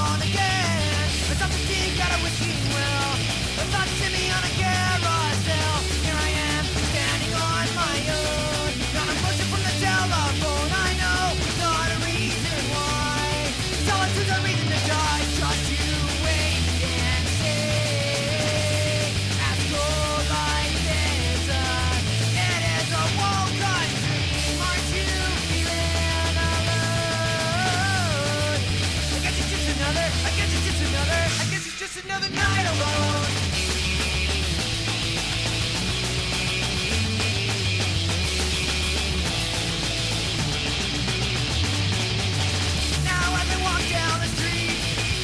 on again. I stopped to dig out a whiskey well. I thought to me on a carousel. Here I am, standing on my own. Not a motion from the telephone. I know, not a reason why. Solitude's a reason to die. Just you wait and see. As cold like this, it is a woken dream. Aren't you feeling alone? I guess it's just another night alone. Now as I walk down the street,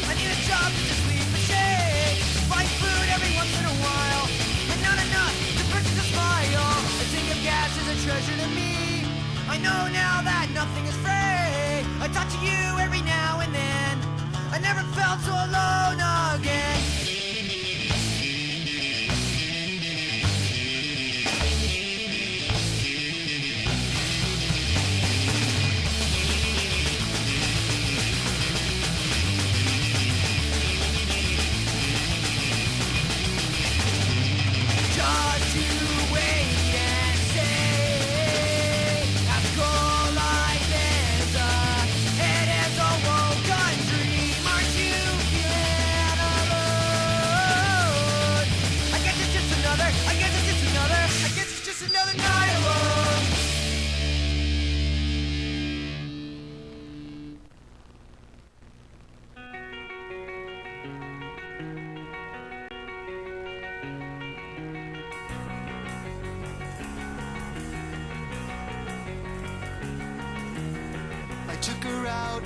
I need a job to just leave the shade. Buy food every once in a while, and not enough to purchase a smile. A tank of gas is a treasure to me. I know now that nothing is free. I talk to you every now and then. I never felt so alone again. Just to wait and say, after cold like this, it is a woken dream. Aren't you feeling alone? I guess it's just another night alone. I took her out,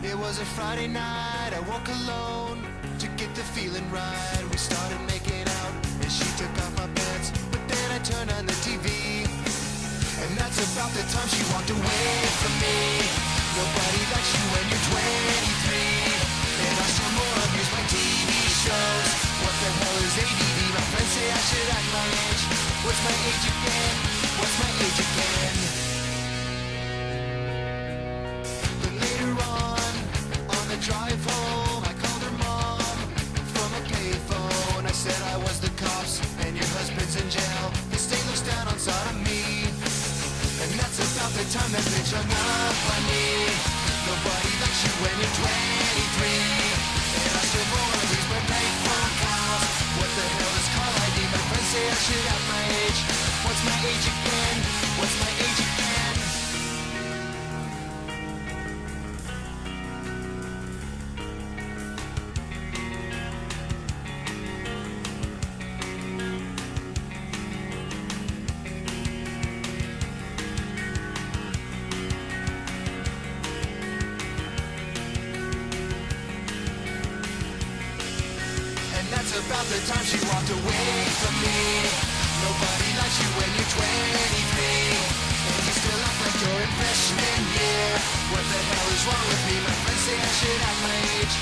it was a Friday night. I woke alone to get the feeling right. We started making out and she took off my pants, but then I turned on the TV, and that's about the time she walked away from me. Nobody likes you when you're 23, and I still more abuse my TV shows. What the hell is ADD? My friends say I should act my age. What's my age again? What's my age again? But later on the drive home, I called her mom from a payphone. I said I was the cops and your husband's in jail. The state looks down on sodomy, and that's about the time that bitch hung up on me. Nobody likes you when you're 23, and I still more abuse my bank phone calls. What the hell is call ID? My friends say I should have my age. What's my age again? What's my age again? And that's about the time she walked away from me. Nobody likes you when you're 23, and you still act like you're in freshman year. What the hell is wrong with me? My friends say I should have my age.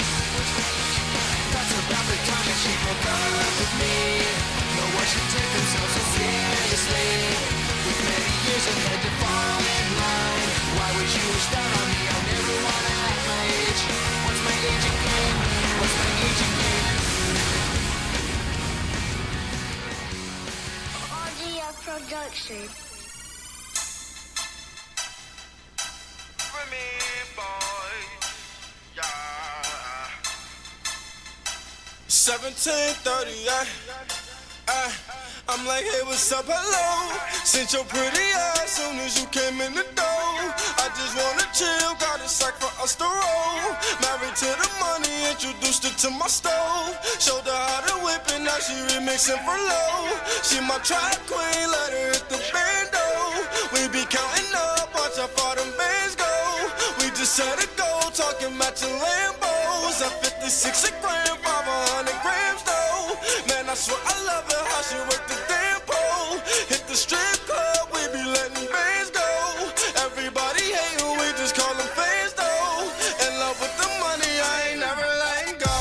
That's about the time that she broke up with me. No one should take themselves so seriously, with many years ahead to fall in line. Why would you wish that on me? I never wanna act my age. What's my age again? What's my age again? Audio production. For me, boy, yeah. 17:30, I'm like, hey, what's up, hello? Sent your pretty ass soon as you came in the door. I just wanna chill, got a sack for us to roll. Married to the money, introduced her to my stove. Showed her how to whip it, now she remixing for low. She my track queen, let her hit the bando. We be counting up, watch how far them bands go. We just set a goal, talking matching Lambos. At 56 a gram, 500 grams though. Man, I swear I love her, how she work the damn pole. Hit the strip club, we be letting bands go. Everybody hating, we just call them fans though. In love with the money, I ain't never letting go.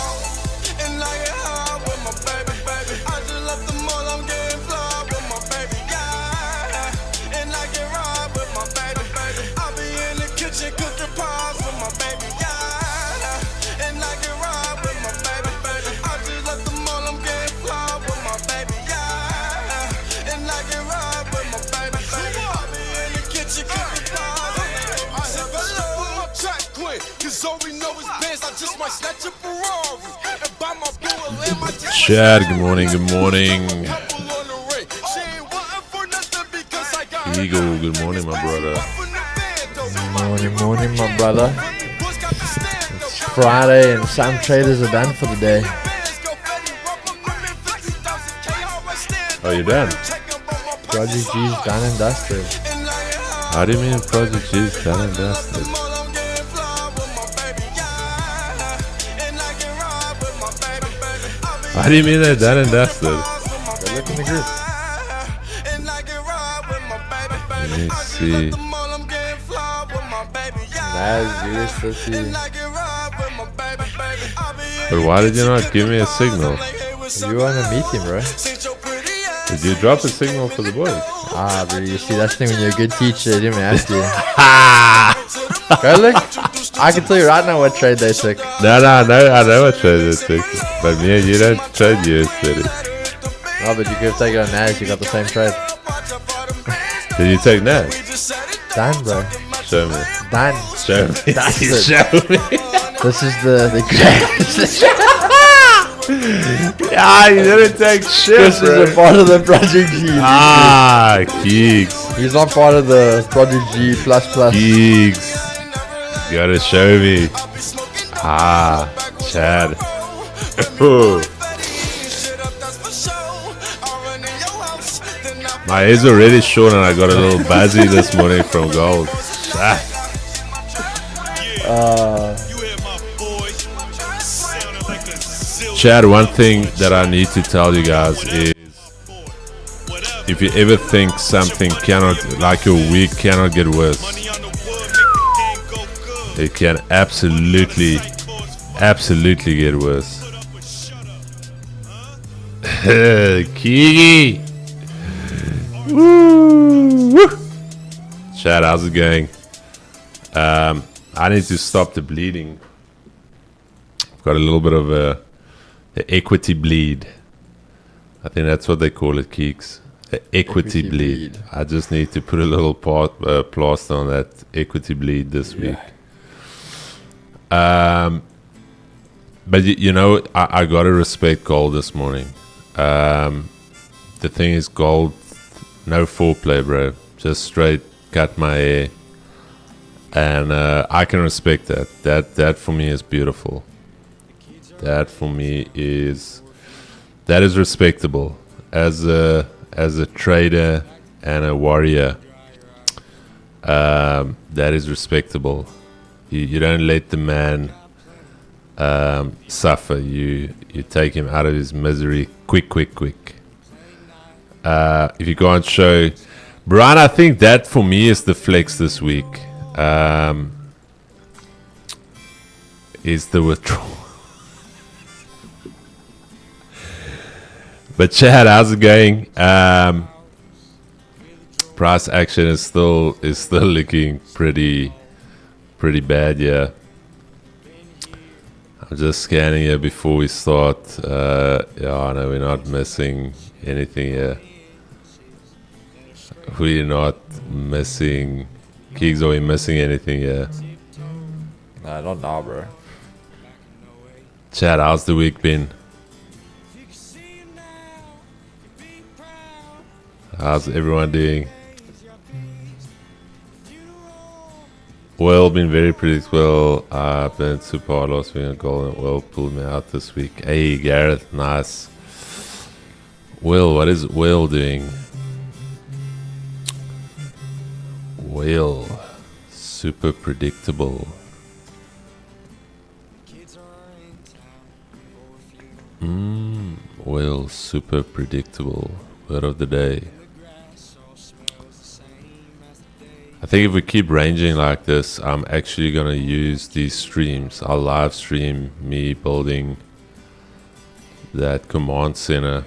And I get high with my baby, baby. I just left the mall, I'm getting fly with my baby, yeah. And I get ride with my baby, baby. I be in the kitchen cooking pies with my baby, yeah. And I get ride. Cause all we know is bands, I just might snatch a Ferrari and buy my boy and my Chad, good morning, good morning. Eagle, good morning, my brother. Morning, my brother. It's Friday and some traders are done for the day. Oh, you done? Project G's done and dusted. How do you mean Project G's done and dusted? How do you mean they're done and dusted? Go look in the group. Let me see. USD. But why did you not give me a signal? You wanna meet him, bro? Did you drop a signal for the boys? Ah, bro, you see, that's the thing when you're a good teacher, they didn't ask you. Go look. I can tell you right now what trade they took. No, I know what trade they took. But me and you don't trade USD. Oh, but you could have taken on NAS, you got the same trade. Did you take NAS? Done, bro. Show me. Done. Show me. That's it. Show me. This is the greatest. Yeah, you didn't take shit, This bro. is a part of the Project G. Ah, Keeks. He's not part of the Project G++. Keeks. You gotta show me. Ah, Chad. My hair's already short and I got a little buzzy this morning from gold. Ah. Chad, one thing that I need to tell you guys is if you ever think something cannot, like your week cannot get worse, it can absolutely get worse. Kiki! Woo! Chad, how's it going? I need to stop the bleeding. Got a little bit of the equity bleed. I think that's what they call it, Keeks. The equity bleed. I just need to put a little plaster on that equity bleed this week. But you know, I gotta respect gold this morning. The thing is, gold, no foreplay, bro. Just straight cut my hair, and I can respect that. That for me is beautiful. That for me is respectable as a trader and a warrior. That is respectable. You don't let the man suffer. You take him out of his misery quick. If you can't show, Brian, I think that for me is the flex this week. Is the withdrawal. But Chad, how's it going? Price action is still looking pretty bad, yeah. I'm just scanning here before we start. Yeah, I know we're not missing anything here. We're not missing. Keeks, are we missing anything here? I don't know, bro. Chad, how's the week been? How's everyone doing? Oil been very predictable. I've been super hard last week on gold, and oil pulled me out this week. Hey, Gareth, nice. Will, what is Will doing? Will, super predictable. Will, super predictable. Word of the day. I think if we keep ranging like this, I'm actually going to use these streams. I'll live stream me building that command center.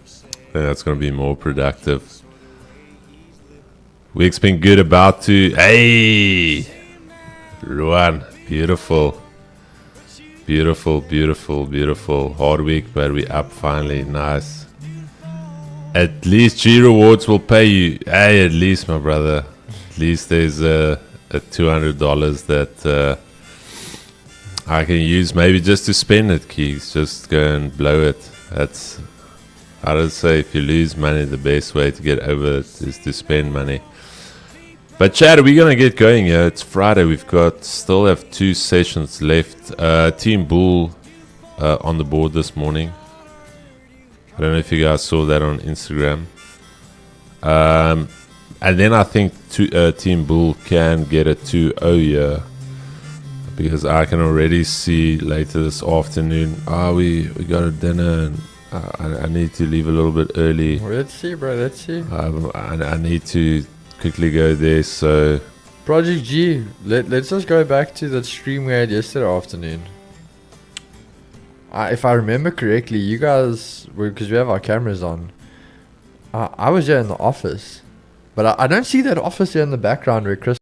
I think that's going to be more productive. Week's been good, about to... Hey! Ruan, beautiful. Beautiful. Hard week, but we up finally. Nice. At least G Rewards will pay you. Hey, at least, my brother. At least there's a $200 that I can use maybe just to spend it, Keys. Just go and blow it. That's, I would say, if you lose money, the best way to get over it is to spend money. But Chad, we're gonna get going here. It's Friday. We've still have 2 sessions left. Team Bull on the board this morning. I don't know if you guys saw that on Instagram. And then I think Team Bull can get a 2-0 here, because I can already see later this afternoon. We got a dinner and I need to leave a little bit early. Well, let's see, bro. Let's see. I need to quickly go there. So Project G. Let's just go back to that stream we had yesterday afternoon. If I remember correctly, you guys, because we have our cameras on, I was there in the office, but I don't see that office here in the background where Chris.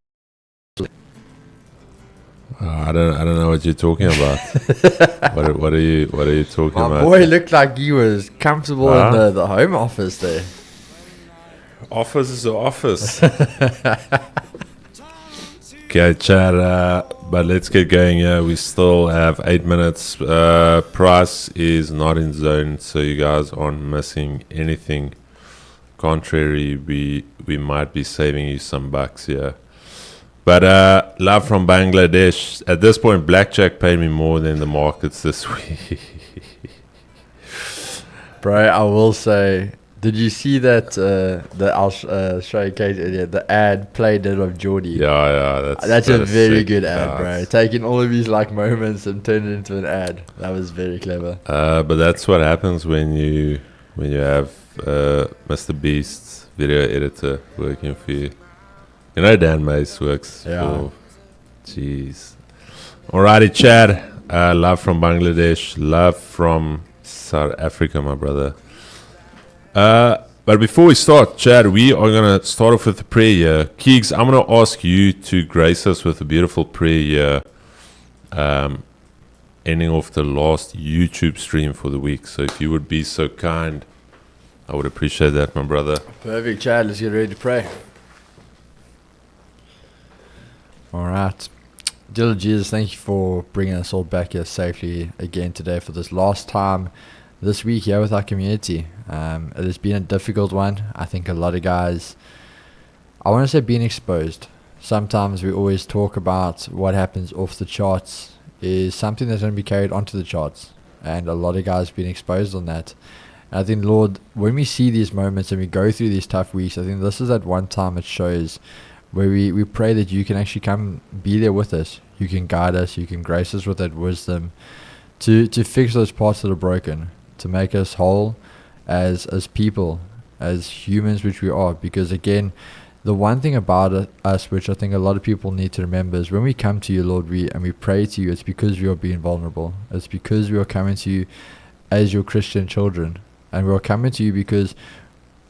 I don't know what you're talking about. what are you talking about? My boy looked like he was comfortable in the home office there. Office is the office. Okay, Chad, but let's get going here. We still have 8 minutes. Price is not in zone, so you guys aren't missing anything. Contrary, we might be saving you some bucks here. But love from Bangladesh. At this point, blackjack paid me more than the markets this week. Bro, I will say, did you see that? I'll show you Kate earlier. The ad played it of Geordie. Yeah, that's a very sick. good ad, bro. Taking all of these like moments and turning it into an ad. That was very clever. But that's what happens when you have Mr. Beast's video editor working for you. You know Dan Mace works for... Jeez. Alrighty, Chad. Love from Bangladesh. Love from South Africa, my brother. But before we start, Chad, we are going to start off with a prayer here. Keegs, I'm going to ask you to grace us with a beautiful prayer here, ending off the last YouTube stream for the week. So if you would be so kind, I would appreciate that, my brother. Perfect, Chad. Let's get ready to pray. All right. Dear Lord Jesus, thank you for bringing us all back here safely again today for this last time this week here with our community. It has been a difficult one. I think a lot of guys, I want to say, being exposed. Sometimes we always talk about what happens off the charts is something that's going to be carried onto the charts. And a lot of guys being exposed on that. And I think, Lord, when we see these moments and we go through these tough weeks, I think this is at one time it shows where we pray that you can actually come be there with us. You can guide us. You can grace us with that wisdom to fix those parts that are broken, to make us whole as people, as humans, which we are. Because again, the one thing about us, which I think a lot of people need to remember, is when we come to you, Lord, and we pray to you, it's because we are being vulnerable. It's because we are coming to you as your Christian children. And we are coming to you because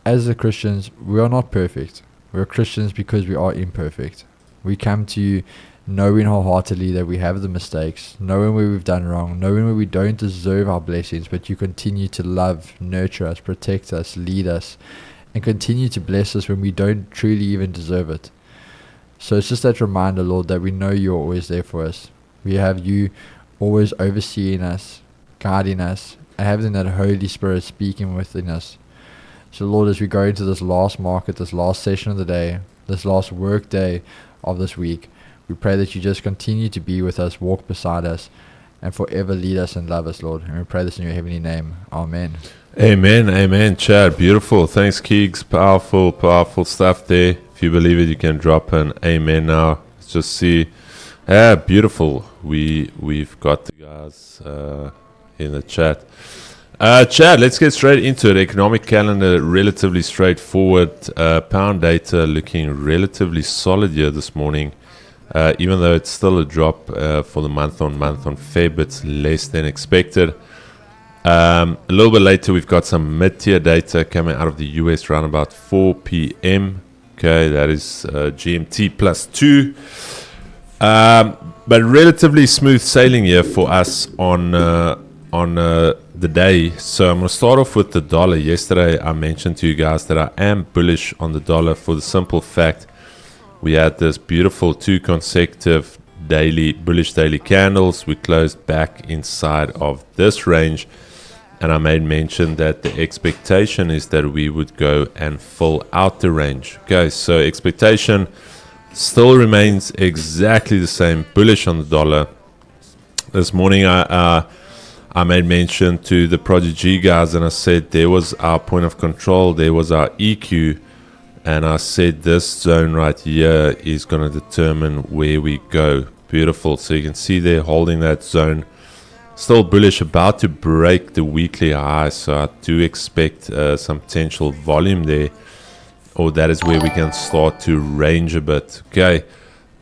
as the Christians, we are not perfect. We're Christians because we are imperfect. We come to you knowing wholeheartedly that we have the mistakes, knowing where we've done wrong, knowing where we don't deserve our blessings, but you continue to love, nurture us, protect us, lead us, and continue to bless us when we don't truly even deserve it. So it's just that reminder, Lord, that we know you're always there for us. We have you always overseeing us, guiding us, and having that Holy Spirit speaking within us. So Lord, as we go into this last market, this last session of the day, this last work day of this week, we pray that you just continue to be with us, walk beside us, and forever lead us and love us, Lord. And we pray this in your heavenly name. Amen. Amen, amen, Chad. Beautiful. Thanks, Keegs. Powerful stuff there. If you believe it, you can drop an amen now. Let's just see. Beautiful. We've got the guys in the chat. Chad, let's get straight into it. Economic calendar, relatively straightforward. Pound data looking relatively solid here this morning. Even though it's still a drop for the month on Feb, it's less than expected. A little bit later, we've got some mid-tier data coming out of the US around about 4 p.m. Okay, that is GMT plus 2. But relatively smooth sailing here for us on the day. So I'm going to start off with the dollar. Yesterday, I mentioned to you guys that I am bullish on the dollar for the simple fact we had this beautiful 2 consecutive bullish daily candles. We closed back inside of this range, and I made mention that the expectation is that we would go and fill out the range. Okay, so expectation still remains exactly the same, bullish on the dollar. This morning I made mention to the Project G guys, and I said there was our point of control, there was our EQ, and I said this zone right here is going to determine where we go. Beautiful. So you can see they're holding that zone. Still bullish, about to break the weekly high. So I do expect some potential volume there. Or that is where we can start to range a bit. Okay.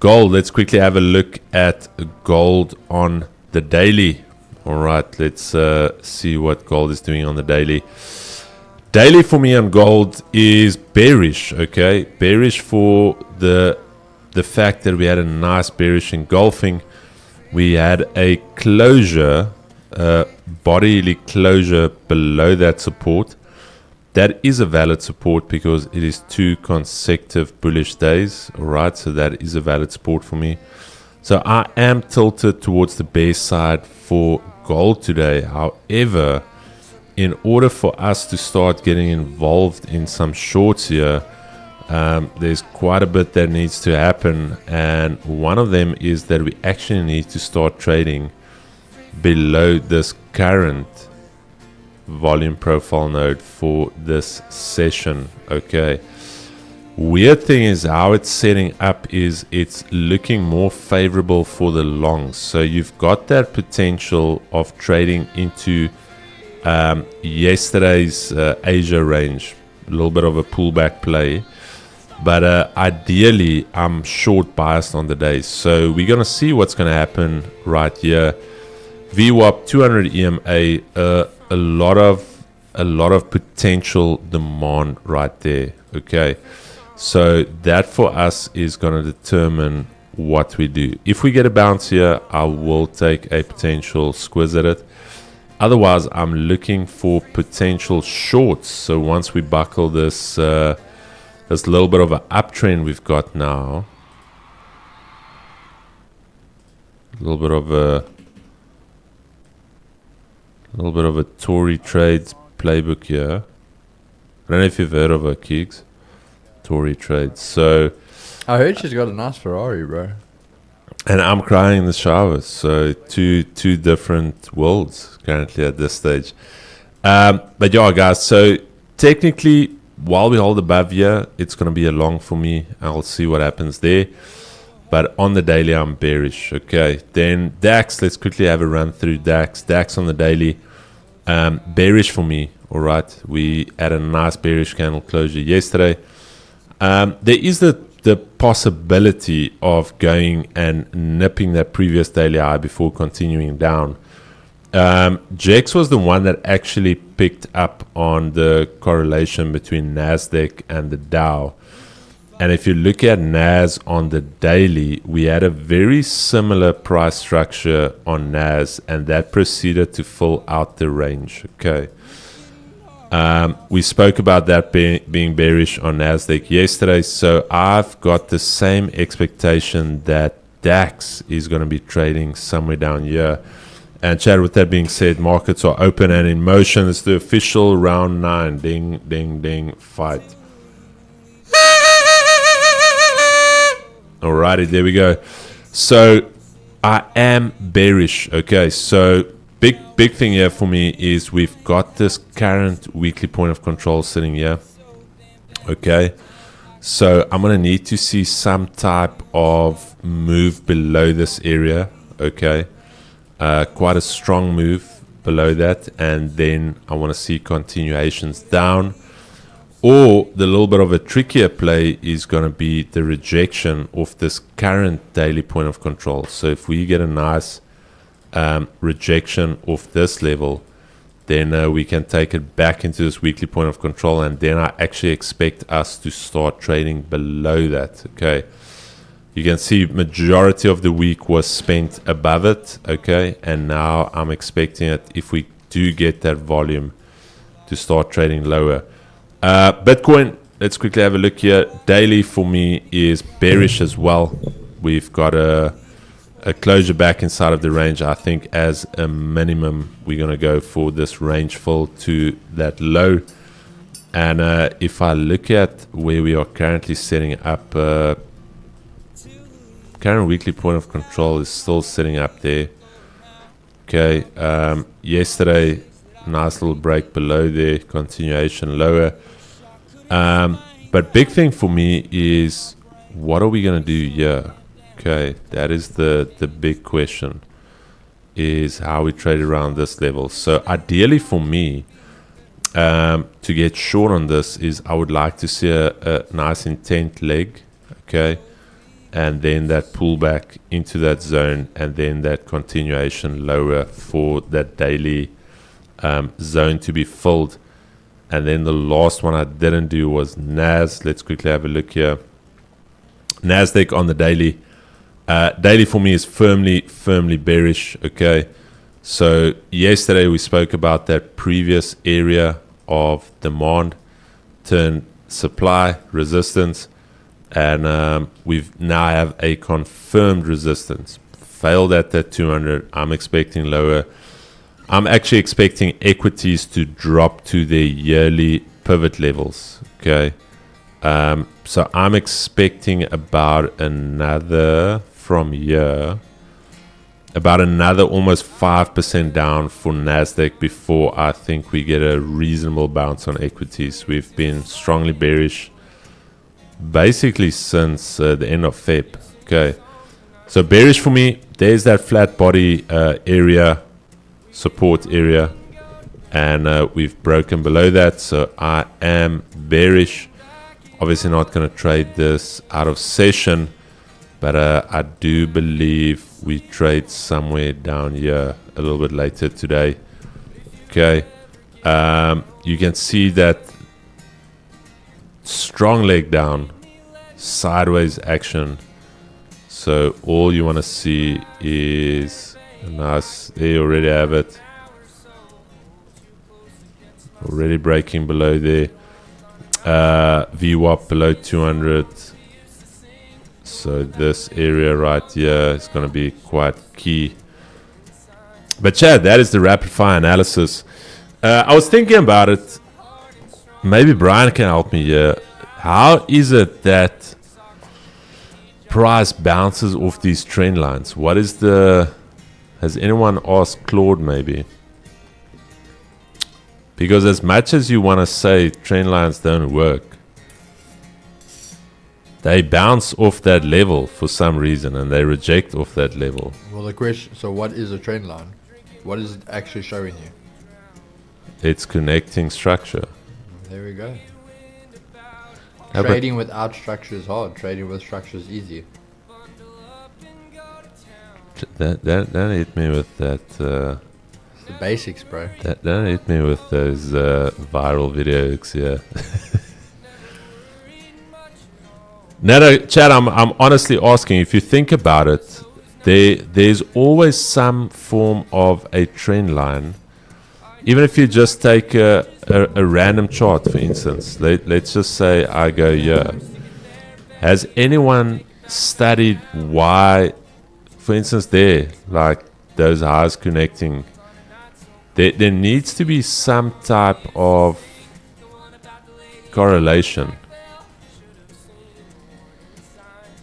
Gold. Let's quickly have a look at gold on the daily. All right. Let's see what gold is doing on the daily. Daily for me on gold is bearish, okay? Bearish for the fact that we had a nice bearish engulfing. We had a closure, bodily closure below that support. That is a valid support because it is 2 consecutive bullish days, all right? So that is a valid support for me. So I am tilted towards the bear side for gold today. However, in order for us to start getting involved in some shorts here, there's quite a bit that needs to happen, and one of them is that we actually need to start trading below this current volume profile node for this session. Okay, weird thing is how it's setting up is it's looking more favorable for the longs, so you've got that potential of trading into yesterday's Asia range, a little bit of a pullback play, but ideally I'm short biased on the day, so we're gonna see what's gonna happen right here. VWAP 200 EMA, a lot of potential demand right there. Okay, so that for us is gonna determine what we do. If we get a bounce here, I will take a potential squeeze at it. Otherwise, I'm looking for potential shorts. So once we buckle this this little bit of an uptrend we've got now, a little bit of a Tory Trades playbook here. I don't know if you've heard of her, Keegs. Tory Trades. So I heard she's got a nice Ferrari, bro. And I'm crying in the shower. So two different worlds currently at this stage. But yeah, guys. So technically, while we hold above here, it's going to be a long for me. I'll see what happens there. But on the daily, I'm bearish. Okay. Then DAX. Let's quickly have a run through DAX. DAX on the daily, bearish for me. All right. We had a nice bearish candle closure yesterday. There is the possibility of going and nipping that previous daily high before continuing down. Jex was the one that actually picked up on the correlation between NASDAQ and the Dow. And if you look at NAS on the daily, we had a very similar price structure on NAS, and that proceeded to fill out the range. Okay. We spoke about that being bearish on NASDAQ yesterday, so I've got the same expectation that DAX is going to be trading somewhere down here. And Chad, with that being said, markets are open and in motion. It's the official round 9. Ding, ding, ding, fight. Alrighty, there we go. So I am bearish. Okay, so big thing here for me is we've got this current weekly point of control sitting here. Okay, so I'm gonna need to see some type of move below this area. Okay, quite a strong move below that, and then I want to see continuations down. Or the little bit of a trickier play is going to be the rejection of this current daily point of control. So if we get a nice rejection of this level, then we can take it back into this weekly point of control, and then I actually expect us to start trading below that. Okay, you can see majority of the week was spent above it. Okay, and now I'm expecting it, if we do get that volume, to start trading lower. Bitcoin, let's quickly have a look here. Daily for me is bearish as well. We've got a a closure back inside of the range. I think as a minimum, we're going to go for this range fill to that low. And if I look at where we are currently setting up, current weekly point of control is still sitting up there. Okay, yesterday, nice little break below there, continuation lower. But big thing for me is, what are we going to do here? Okay, that is the big question, is how we trade around this level. So ideally for me, to get short on this, is I would like to see a nice intent leg, okay, and then that pullback into that zone, and then that continuation lower for that daily zone to be filled. And then the last one I didn't do was NAS. Let's quickly have a look here. NASDAQ on the daily. Daily for me is firmly bearish, okay. So yesterday we spoke about that previous area of demand turn supply resistance, and we've now have a confirmed resistance. Failed at that 200. I'm expecting lower. I'm actually expecting equities to drop to their yearly pivot levels, okay. So I'm expecting about another, from here, about another almost 5% down for NASDAQ before I think we get a reasonable bounce on equities. We've been strongly bearish basically since the end of Feb. Okay, so bearish for me. There's that flat body area, support area, and we've broken below that, so I am bearish. Obviously not going to trade this out of session, but I do believe we trade somewhere down here a little bit later today. Okay, you can see that strong leg down, sideways action. So all you want to see is a nice, there you already have it, already breaking below there. VWAP below 200. So this area right here is going to be quite key. But Chad, that is the rapid fire analysis. I was thinking about it. Maybe Brian can help me here. How is it that price bounces off these trend lines? What is the... Has anyone asked Claude maybe? Because as much as you want to say trend lines don't work, they bounce off that level for some reason, and they reject off that level. Well, the question, so what is a trend line? What is it actually showing you? It's connecting structure. There we go. Yeah, Trading without structure is hard. Trading with structure is easy. Don't hit me with that. It's the basics, bro. Don't hit me with those viral videos. Yeah. No, Chad, I'm honestly asking. If you think about it, there's always some form of a trend line. Even if you just take a random chart, for instance, let's just say I go here. Has anyone studied why, for instance, there, like those highs connecting, there needs to be some type of correlation.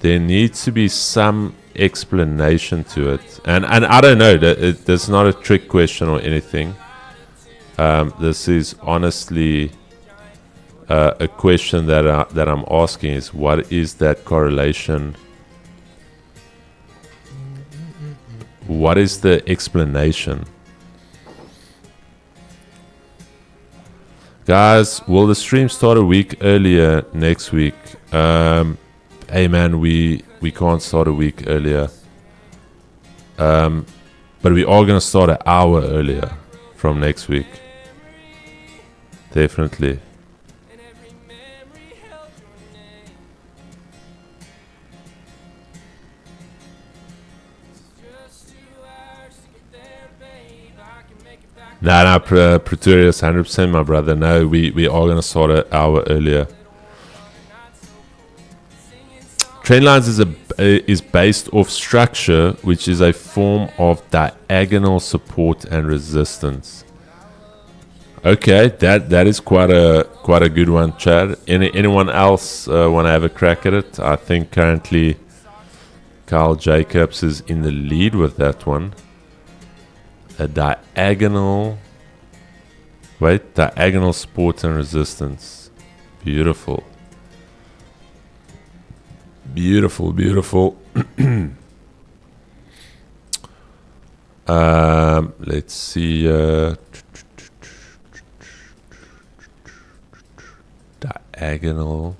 There needs to be some explanation to it. And I don't know, that's not a trick question or anything. This is honestly a question that I'm asking, is what is that correlation? What is the explanation? Guys, will the stream start a week earlier next week? Hey man, we can't start a week earlier. But we are going to start an hour earlier from next week. Definitely. Nah, Pretorius, 100%, my brother. No, we are going to start an hour earlier. Trend lines is is based off structure, which is a form of diagonal support and resistance. Okay, that is quite a good one, Chad. Anyone else want to have a crack at it? I think currently Carl Jacobs is in the lead with that one. A diagonal support and resistance. Beautiful. Beautiful. Let's see. Diagonal.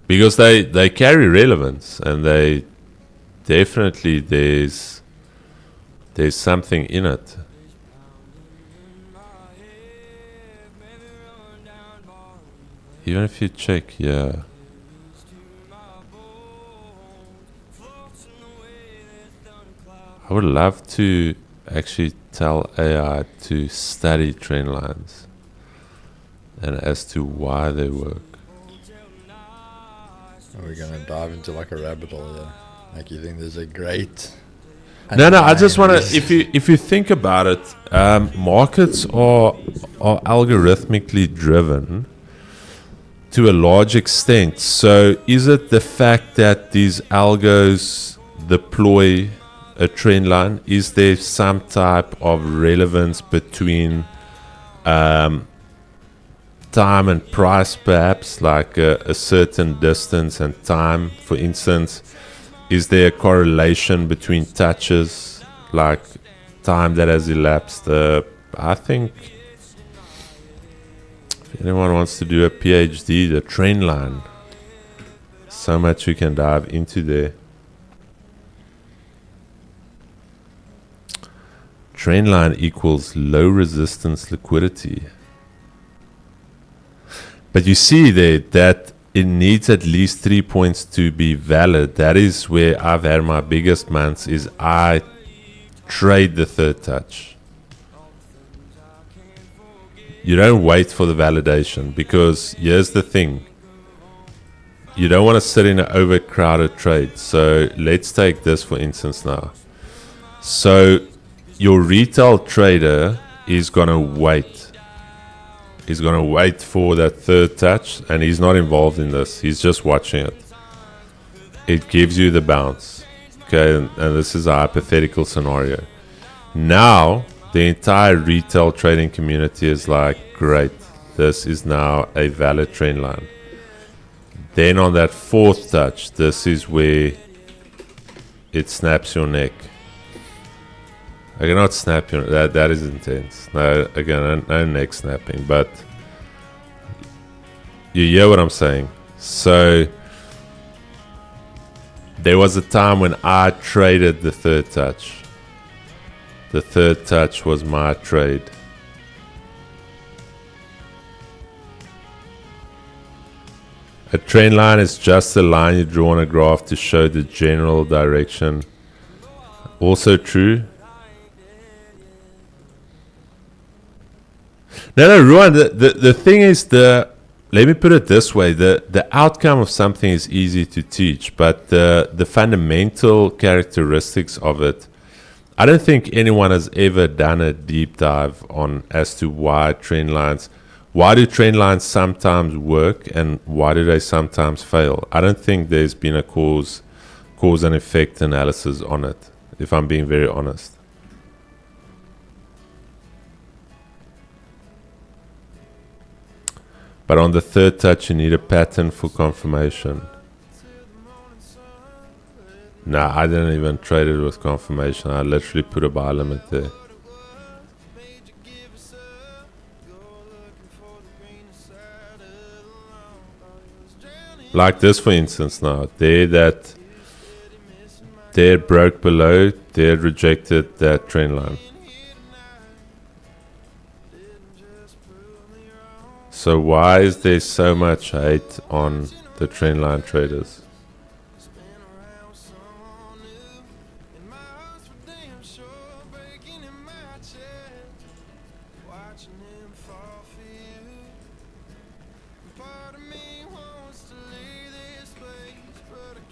Because they carry relevance, and they definitely there's something in it. Even if you check, yeah. I would love to actually tell AI to study trend lines and as to why they work. Are we gonna dive into like a rabbit hole here? Like, you think there's a great... No, I just want to. If you think about it, markets are algorithmically driven to a large extent. So, is it the fact that these algos deploy a trend line? Is there some type of relevance between time and price, perhaps, like a certain distance and time? For instance, is there a correlation between touches, like time that has elapsed? I think if anyone wants to do a PhD, the trend line, so much you can dive into there. Trend line equals low resistance liquidity. But you see there that it needs at least 3 points to be valid. That is where I've had my biggest months, is I trade the third touch. You don't wait for the validation, because here's the thing. You don't want to sit in an overcrowded trade. So let's take this for instance now. So your retail trader is going to wait. He's going to wait for that third touch, and he's not involved in this. He's just watching it. It gives you the bounce. Okay, and this is a hypothetical scenario. Now, the entire retail trading community is like, great, this is now a valid trend line. Then on that fourth touch, this is where it snaps your neck. I cannot snap your neck. That is intense. No, again, no neck snapping, but you hear what I'm saying. So there was a time when I traded the third touch. The third touch was my trade. A trend line is just a line you draw on a graph to show the general direction. Also true. No, Ruan, the thing is, let me put it this way, the outcome of something is easy to teach, but the fundamental characteristics of it, I don't think anyone has ever done a deep dive on as to why do trend lines sometimes work and why do they sometimes fail. I don't think there's been a cause and effect analysis on it, if I'm being very honest. But on the third touch, you need a pattern for confirmation. Nah, I didn't even trade it with confirmation. I literally put a buy limit there. Like this, for instance, now. There broke below, there rejected that trend line. So why is there so much hate on the trend line traders?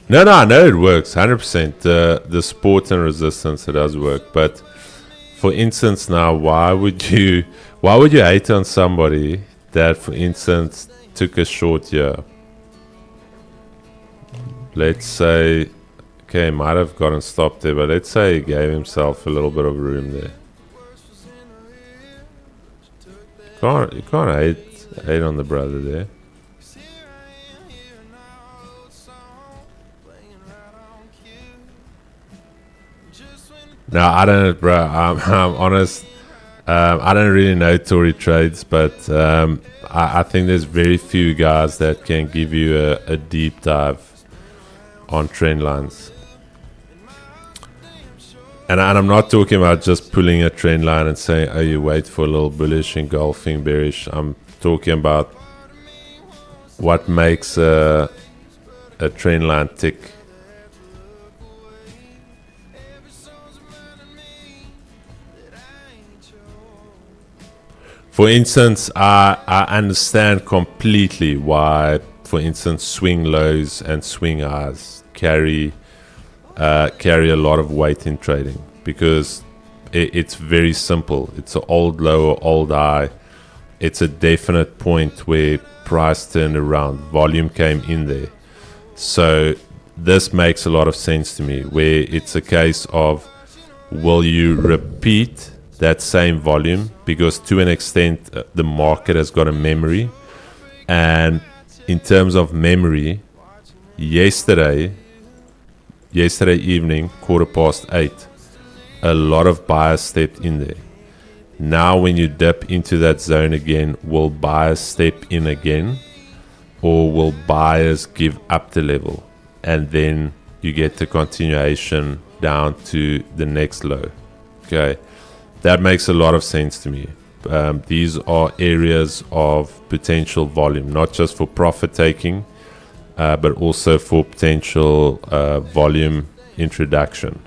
No, I know it works 100%. The support and resistance, it does work. But for instance, now, why would you hate on somebody that, for instance, took a short here? Let's say, okay, might have gotten stopped there, but let's say he gave himself a little bit of room there. You can't hate on the brother there. No, I don't, bro. I'm honest. I don't really know Tory trades, but I think there's very few guys that can give you a deep dive on trend lines. And I'm not talking about just pulling a trend line and saying, oh, you wait for a little bullish, engulfing, bearish. I'm talking about what makes a trend line tick. For instance, I understand completely why, for instance, swing lows and swing highs carry a lot of weight in trading, because it's very simple. It's an old low or old high. It's a definite point where price turned around, volume came in there. So this makes a lot of sense to me, where it's a case of, will you repeat that same volume? Because to an extent the market has got a memory, and in terms of memory, yesterday evening, 8:15, a lot of buyers stepped in there. Now when you dip into that zone again, will buyers step in again, or will buyers give up the level, and then you get the continuation down to the next low? Okay, that makes a lot of sense to me. These are areas of potential volume, not just for profit taking, but also for potential volume introduction.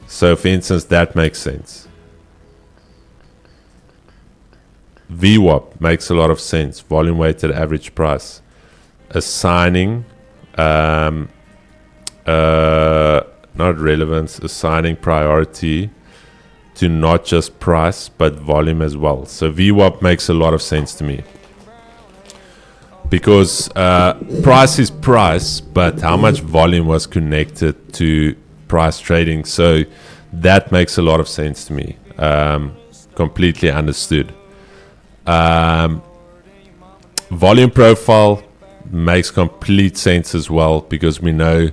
So for instance, that makes sense. VWAP makes a lot of sense. Volume weighted average price. Assigning, not relevance, assigning priority to not just price but volume as well. So VWAP makes a lot of sense to me, because price is price, but how much volume was connected to price trading? So that makes a lot of sense to me. Completely understood. Volume profile makes complete sense as well, because we know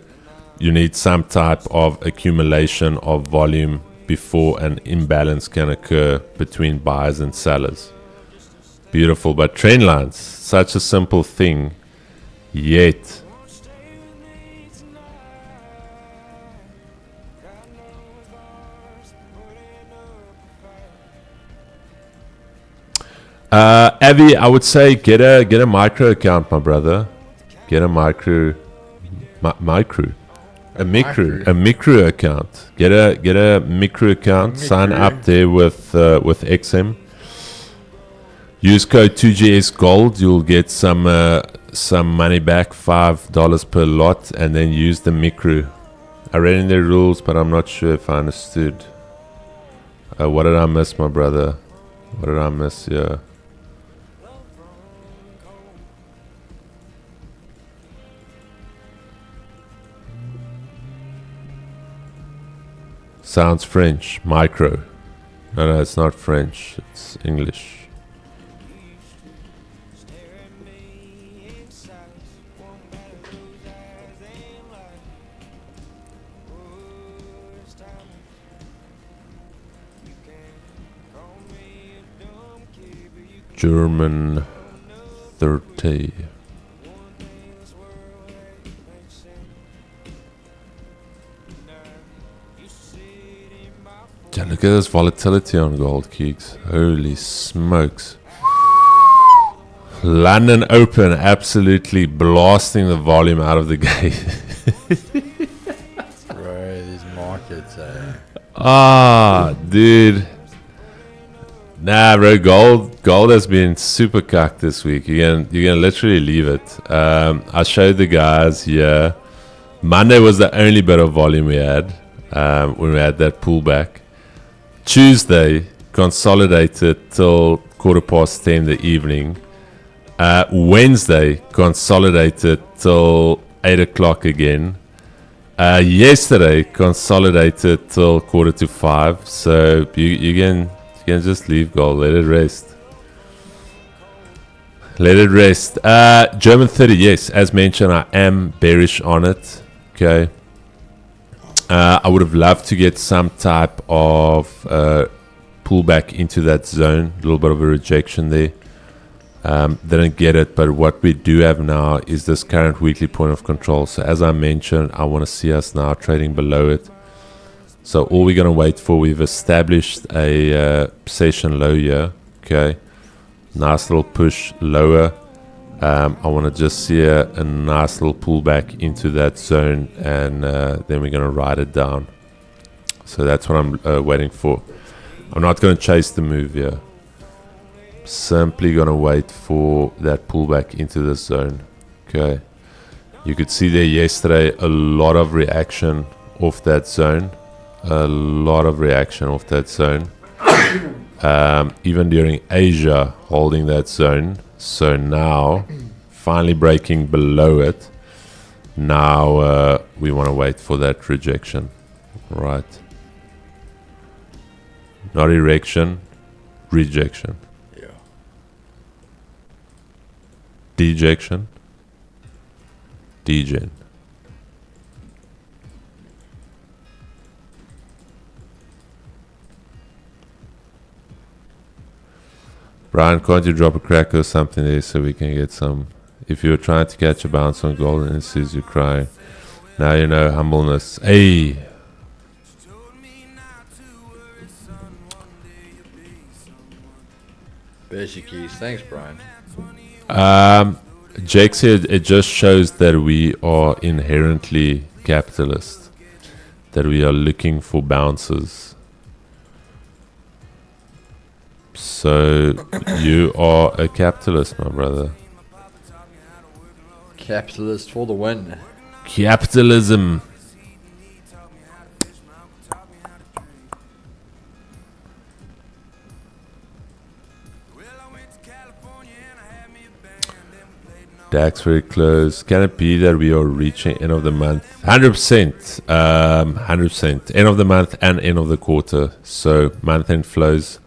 you need some type of accumulation of volume before an imbalance can occur between buyers and sellers. Beautiful. But trend lines, such a simple thing, yet Avi, I would say get a micro account, my brother. Get a micro account. Get a micro account. Sign up there with XM. Use code 2GS Gold. You'll get some money back, $5 per lot, and then use the micro. I read in the rules, but I'm not sure if I understood. What did I miss, my brother? What did I miss here? Sounds French. Micro. No, it's not French. It's English. German 30. Yeah, look at this volatility on gold, Keeks. Holy smokes. London Open absolutely blasting the volume out of the gate. Bro, these markets, Dude. Nah, bro, gold has been super cucked this week. You can literally leave it. I showed the guys here Monday was the only bit of volume we had when we had that pullback. Tuesday consolidated till 10:15 the evening. Wednesday consolidated till 8 o'clock again. Yesterday consolidated till 4:45. So you can just leave gold, let it rest. Let it rest. German 30, yes, as mentioned, I am bearish on it. Okay. I would have loved to get some type of pullback into that zone. A little bit of a rejection there. Didn't get it, but what we do have now is this current weekly point of control. So as I mentioned, I want to see us now trading below it. So all we're going to wait for, we've established a session low here. Okay. Nice little push lower. I want to just see a nice little pullback into that zone, and then we're going to ride it down. So that's what I'm waiting for. I'm not going to chase the move here. Simply going to wait for that pullback into this zone. Okay. You could see there yesterday a lot of reaction off that zone. A lot of reaction off that zone. Even during Asia holding that zone. So now finally breaking below it. Now we want to wait for that rejection. Right. Not erection, rejection. Yeah. Dejection. Degen. Brian, can't you drop a crack or something there so we can get some? If you're trying to catch a bounce on gold indices, you cry. Now you know humbleness. Hey! Basic keys. Thanks, Brian. Jake said it just shows that we are inherently capitalist. That we are looking for bounces. So you are a capitalist, my brother. Capitalist for the win. Capitalism. DAX very close. Can it be that we are reaching end of the month? 100%. 100%. End of the month and end of the quarter. So month end flows.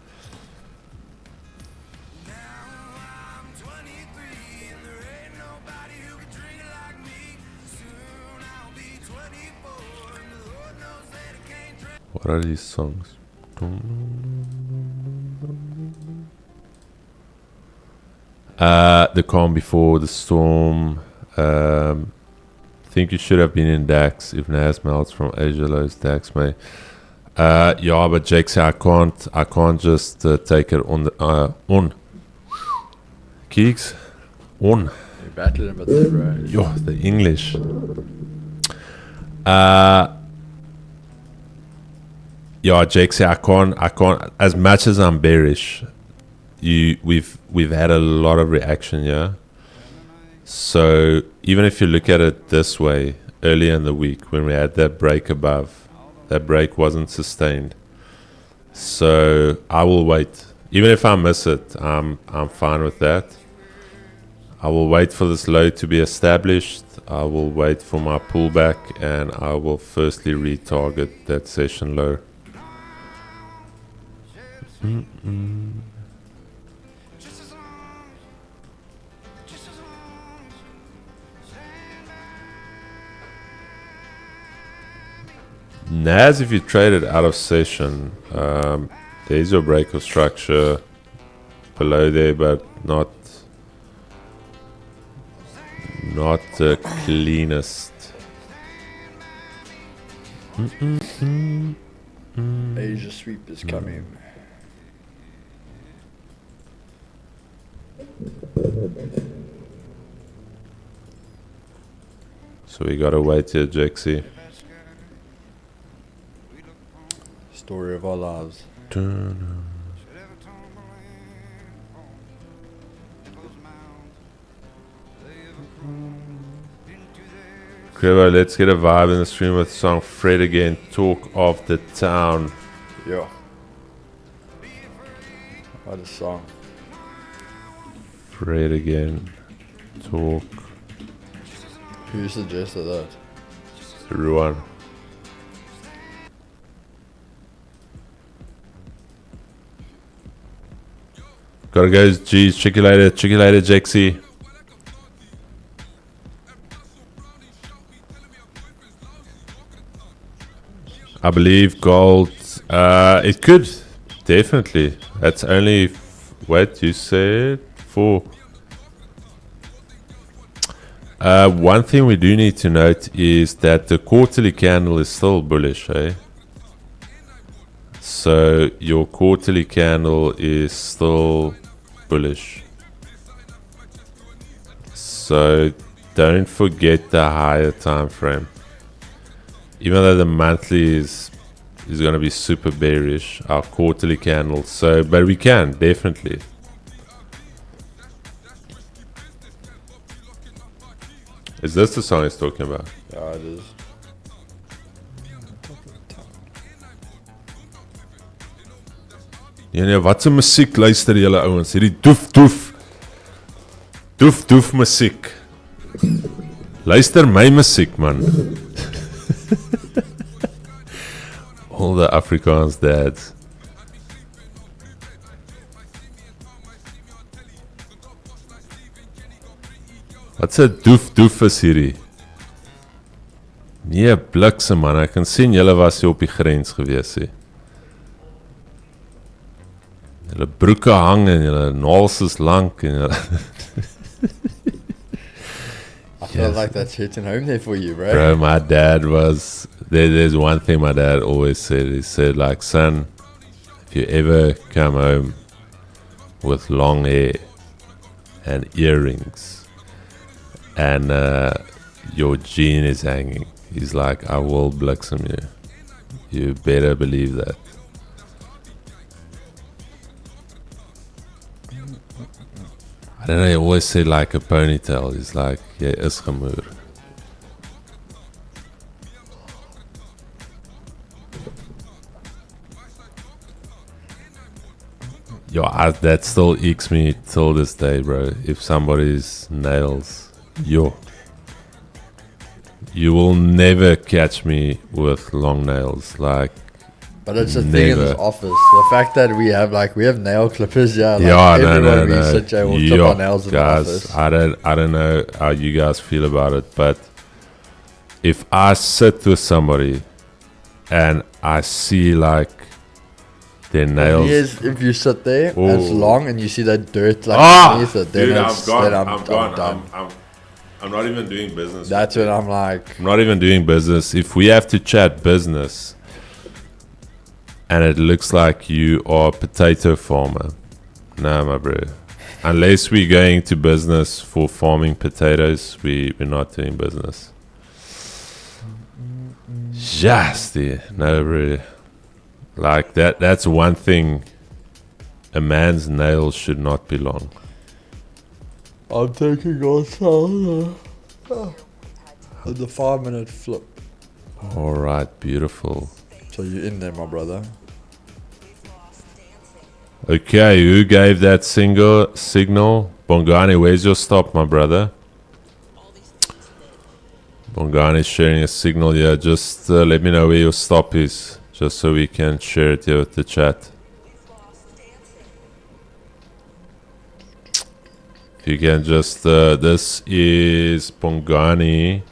What are these songs? The calm before the storm. Think you should have been in DAX if NAS melts from Asia lows. DAX may. Yeah, but Jake said I can't just take it on the on. Keeks, on. You're battling with that, bro. Yo, the English. Yeah, Jake said I can't. As much as I'm bearish, we've had a lot of reaction, yeah. So even if you look at it this way, earlier in the week when we had that break above, that break wasn't sustained. So I will wait. Even if I miss it, I'm fine with that. I will wait for this low to be established. I will wait for my pullback, and I will firstly retarget that session low. NAS, if you trade it out of session, there's your break of structure below there, but not the cleanest. Asia sweep is coming. So we gotta wait here, Jexy. Story of our lives. Crevo, let's get a vibe in the stream with the song Fred Again, Talk of the Town. Yeah. What a song. Fred Again, Talk. Who suggested that? Ruan. Gotta go, G's. Check you later, Jexy. I believe gold. It could definitely. That's only what you said. 4. One thing we do need to note is that the quarterly candle is still bullish, eh? So your quarterly candle is still bullish. So don't forget the higher time frame. Even though the monthly is going to be super bearish, our quarterly candle. So, but we can definitely. Is this the song he's talking about? Yeah, it is. Ja nee, wat 'n musiek luister julle ouens? Hierdie doef musiek. Luister my musiek, man. All the Afrikaans dads. Wat 'n doef is hierdie? Nee, bliksem man, ek kan sien julle was hier op die grens gewees hè. Julle broeke hang en julle naels is lank en julle I feel like that's hitting home there for you, bro. Bro, my dad was there's one thing my dad always said. He said like, son, if you ever come home with long hair and earrings and your jean is hanging, he's like, I will bliksem you. You better believe that. I don't know, he always said like a ponytail. He's like, yeah, is gemoer. Yo, that still eeks me till this day, bro. If somebody's nails, yo, you will never catch me with long nails. Like, but it's a thing in this office. The fact that we have nail clippers, yeah. Like yeah, everyone no. we sit here will clip our nails in guys, the office. I don't know how you guys feel about it, but if I sit with somebody and I see like their nails, if you sit there, it's long, and you see that dirt underneath it, then dude, I'm gone. done. I'm not even doing business. That's when I'm like, I'm not even doing business. If we have to chat business and it looks like you are a potato farmer, nah, my bro. Unless we're going to business for farming potatoes, we're not doing business. Just no, bro. Like that's one thing. A man's nails should not be long. I'm taking on the 5-minute flip. All right, beautiful. So you're in there, my brother. Okay, who gave that signal? Bongani, where's your stop, my brother? Bongani is sharing a signal here. Just let me know where your stop is, just so we can share it here with the chat. If you can just, this is Bongani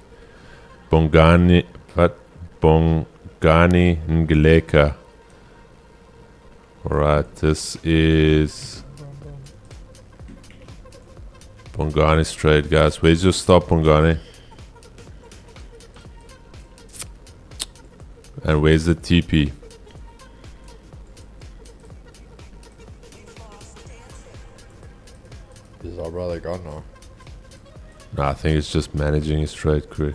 Ngleka. Alright, this is Bongani straight, guys. Where's your stop, Bongani? And where's the TP? Is our brother gone now? No, I think it's just managing his trade quick.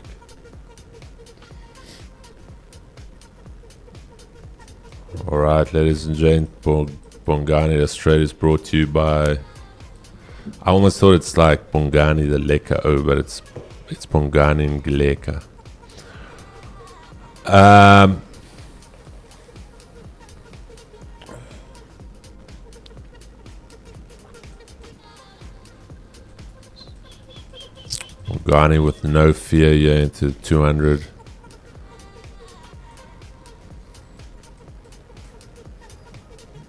Alright, ladies and gentlemen, Bongani the trade is brought to you by... I almost thought it's like Bongani the Leka, but it's Bongani Ngleka. Bongani with no fear here into 200.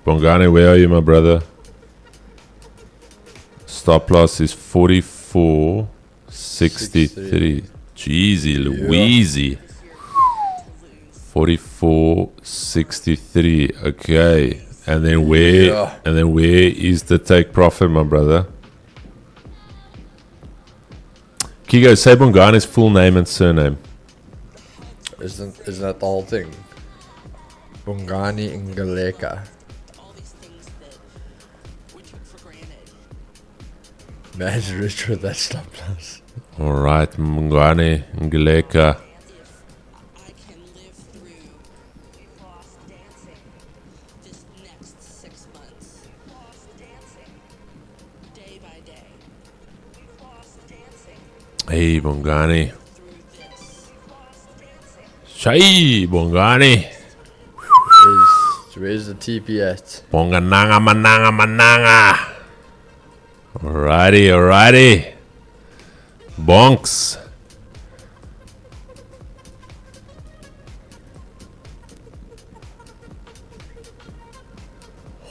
Bongani, where are you, my brother? Stop loss is 44.63. Jeezy Louise. 44.63. Okay. And then where is the take profit, my brother? Kigo, say Bongani's full name and surname. Isn't that the whole thing? Bongani Ngaleka. Man's rich with that stop loss. Alright, Bongani Ngaleka. Hey, Bongani. Shai, Bongani. Where's the TP at? Bongananga, mananga. Alrighty. Bonks.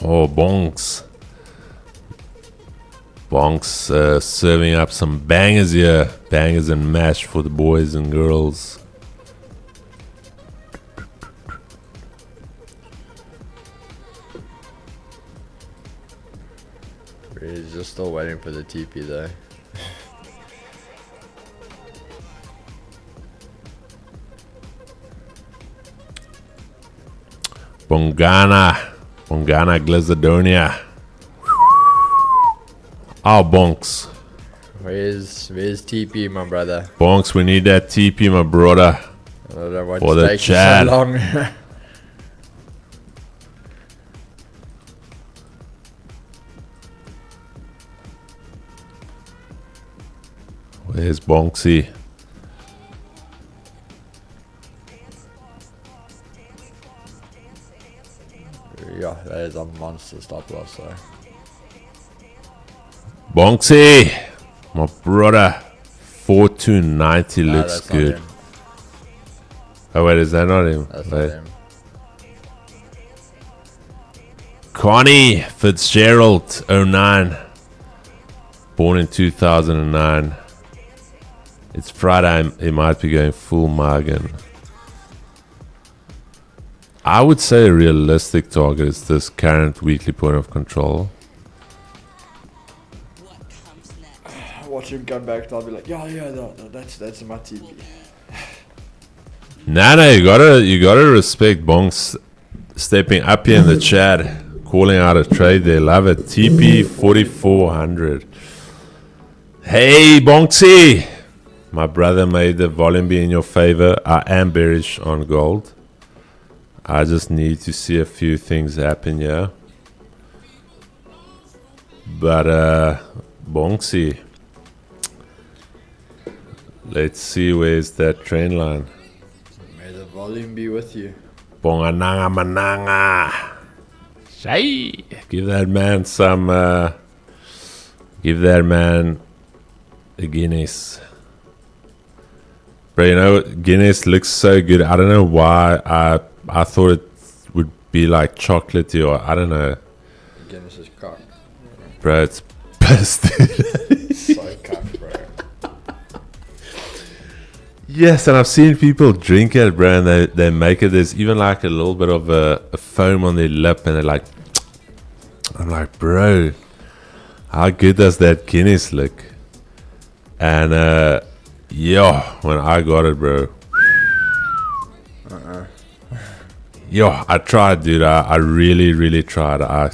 Oh, bonks. Bonks serving up some bangers here. Bangers and mash for the boys and girls. He's just still waiting for the TP though. Bongana Glazadonia. Oh, bonks. Where's TP, my brother? Bonks, we need that TP, my brother. I don't know For what's the taking chat. so long. Where's Bonksy? Yeah, that is a monster stop loss though. Bonksy, my brother. 4290 looks that's not good. him. Oh wait, is that not him? That's Wait. not him. Connie Fitzgerald, 09. Born in 2009. It's Friday, he might be going full Morgan. I would say a realistic target is this current weekly point of control. Watch him come back, I'll be like, no, that's my TP. No, you gotta respect Bonks stepping up here in the chat, calling out a trade there. Love it. TP 4400. Hey Bonksy, my brother, made the volume be in your favor. I am bearish on gold. I just need to see a few things happen here. But Bonksy, let's see where's that trend line. May the volume be with you. Bongananga mananga. Shay. Give that man some. Give that man a Guinness. Bro, you know, Guinness looks so good. I don't know why I thought it would be like chocolatey or I don't know. Guinness is cock. Bro, it's pissed. So cock, bro. Yes, and I've seen people drink it, bro, and they make it. There's even like a little bit of a foam on their lip, and they're like, I'm like, bro, how good does that Guinness look? And yeah, when I got it, bro. Yo, I tried, dude. I really tried. I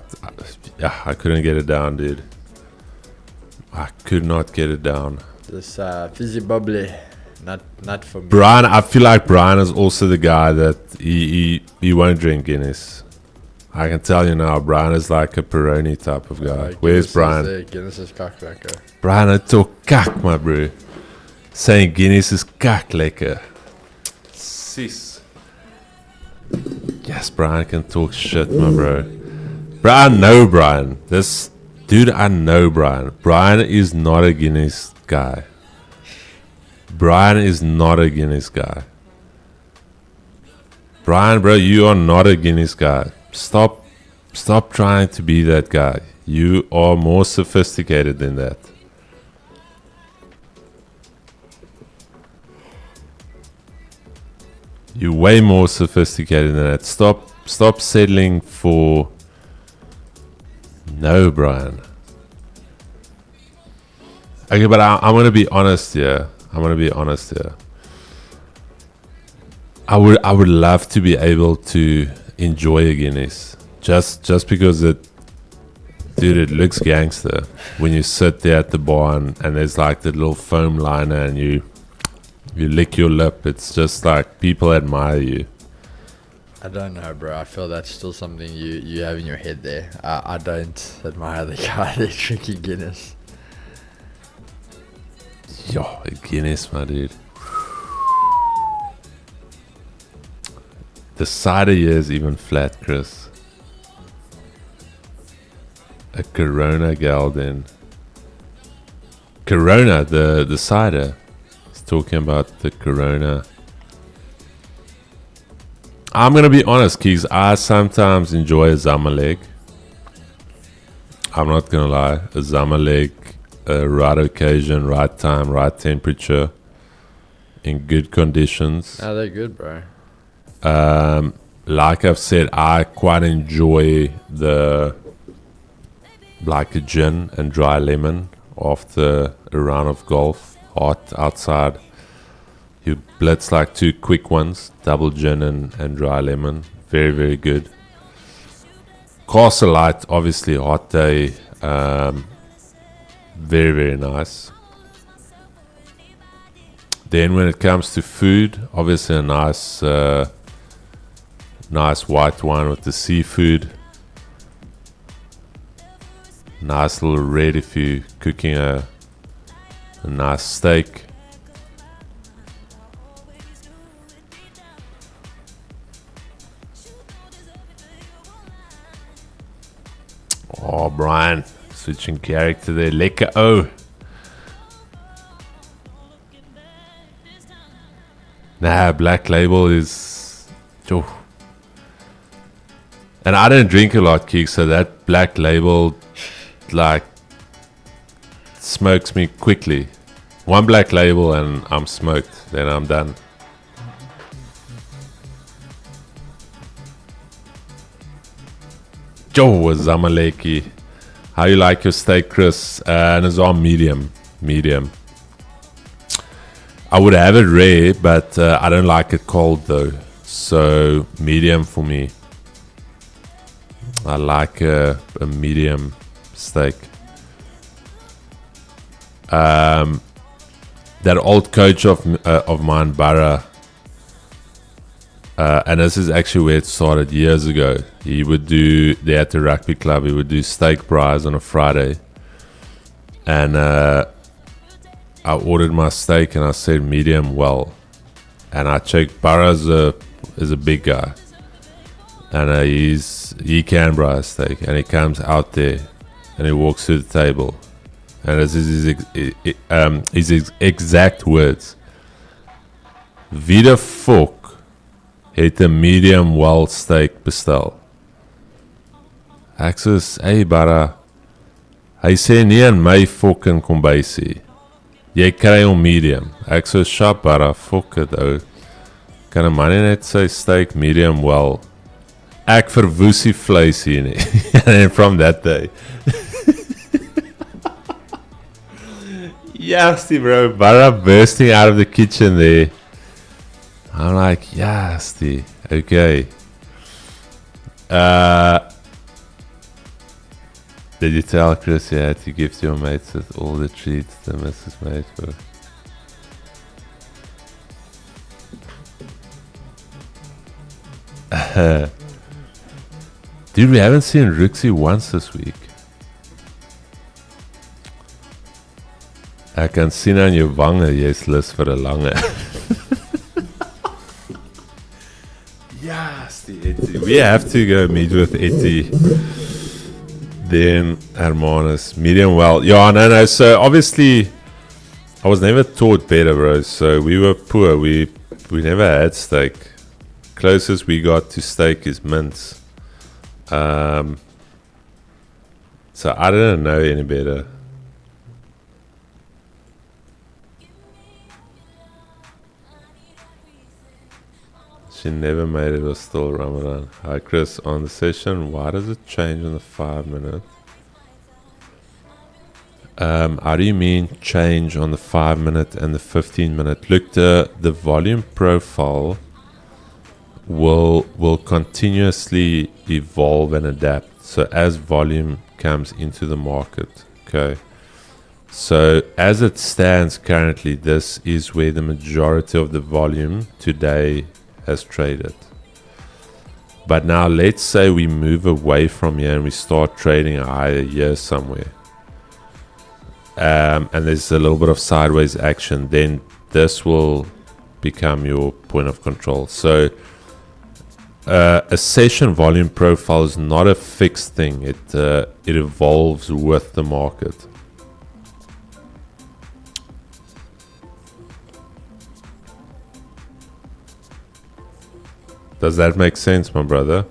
couldn't get it down, dude. I could not get it down. This fizzy bubbly, not for me. Brian, I feel like Brian is also the guy that he won't drink Guinness. I can tell you now, Brian is like a Peroni type of guy. Where's Brian? Guinness is cock lekker. Brian, it's all kak, my bro. Saying Guinness is kak lekker. Sis. Yes, Brian can talk shit, my bro. Bro, I know Brian. I know Brian. Brian is not a Guinness guy. Brian is not a Guinness guy. Brian, bro, you are not a Guinness guy. Stop trying to be that guy. You are more sophisticated than that. You're way more sophisticated than that. Stop settling for... No, Brian. Okay, but I'm going to be honest here. I would love to be able to enjoy a Guinness. Just because it looks gangster. When you sit there at the bar and there's like the little foam liner and you lick your lip. It's just like people admire you. I don't know, bro. I feel that's still something you have in your head there. I don't admire the guy that's drinking Guinness. Yo, a Guinness, my dude. The cider here is even flat, Chris. A Corona gal then. Corona, the cider. He's talking about the Corona. I'm gonna be honest, Keys. I sometimes enjoy a Zamalek. I'm not gonna lie. A Zamalek, right occasion, right time, right temperature, in good conditions. Oh, they're good, bro. Like I've said, I quite enjoy like a gin and dry lemon after a round of golf, hot outside. You blitz like 2 quick ones, double gin and dry lemon. Very, very good. Castle Light, obviously hot day. Very, very nice. Then when it comes to food, obviously a nice white wine with the seafood. Nice little red if you're cooking a nice steak. Oh, Brian, switching character there. Lekker oh. Nah, Black Label is... Oh. And I don't drink a lot, Keek, so that Black Label, like, smokes me quickly. One Black Label and I'm smoked. Then I'm done. Joe was Zamaleki. How you like your steak, Chris? And it's all medium. I would have it rare, but I don't like it cold though. So medium for me. I like a medium steak. That old coach of mine, Barra, and this is actually where it started years ago. He would do, there at the rugby club, he would do steak braais on a Friday. And I ordered my steak and I said medium well. And I checked, Barra is a big guy. And he can braai steak. And he comes out there and he walks to the table. And this is his exact words. Wie de fuck het 'n medium well steak bestel? Ek sê, hey Barra, hy sê nie aan my fucking kombuisie. Jy kry hom medium. Ek sê, sharp Barra, fuck it ou. Kan 'n man net sê steak medium well? Ek verwoes die vleis hier nie. And from that day. Yes, bro. Barra bursting out of the kitchen there. I'm like, yes, okay. Did you tell Chris you had to give your mates all the treats the missus made for? Dude, we haven't seen Rooksy once this week. Ek kan sien aan jou wange, jy's lus vir 'n lange. Yes, see Etty. We have to go meet with Etty. Then Hermanus, medium well. Yeah, no. So obviously, I was never taught better, bro. So we were poor. We never had steak. Closest we got to steak is mince. So I didn't know any better. She never made it, was still Ramadan. Hi Chris, on the session, why does it change in the 5 minute? How do you mean change on the 5 minute and the 15 minute? Look, the volume profile will continuously evolve and adapt. So as volume comes into the market, okay. So as it stands currently, this is where the majority of the volume today has traded. But now let's say we move away from here and we start trading a higher year somewhere. And there's a little bit of sideways action, then this will become your point of control. So a session volume profile is not a fixed thing. It evolves with the market. Does that make sense, my brother?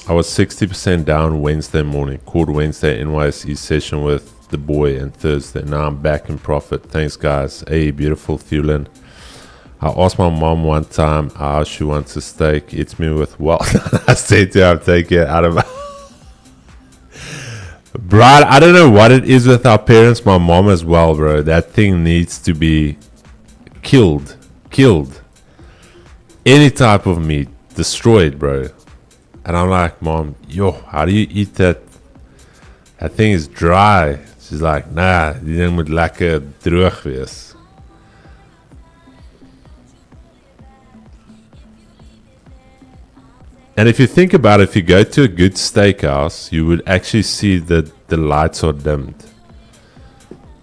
I was 60% down Wednesday morning. Called Wednesday NYSE session with the boy, and Thursday. Now I'm back in profit. Thanks, guys. Hey, beautiful Thulin. I asked my mom one time how she wants a steak. It's me with well. I said to her, I'm taking it out of my... Bro, I don't know what it is with our parents. My mom as well, bro. That thing needs to be killed. Any type of meat, destroyed, bro. And I'm like, Mom, yo, how do you eat that? That thing is dry. She's like, nah, die ding moet lekker droog wees. And if you think about it, if you go to a good steakhouse, you would actually see that the lights are dimmed.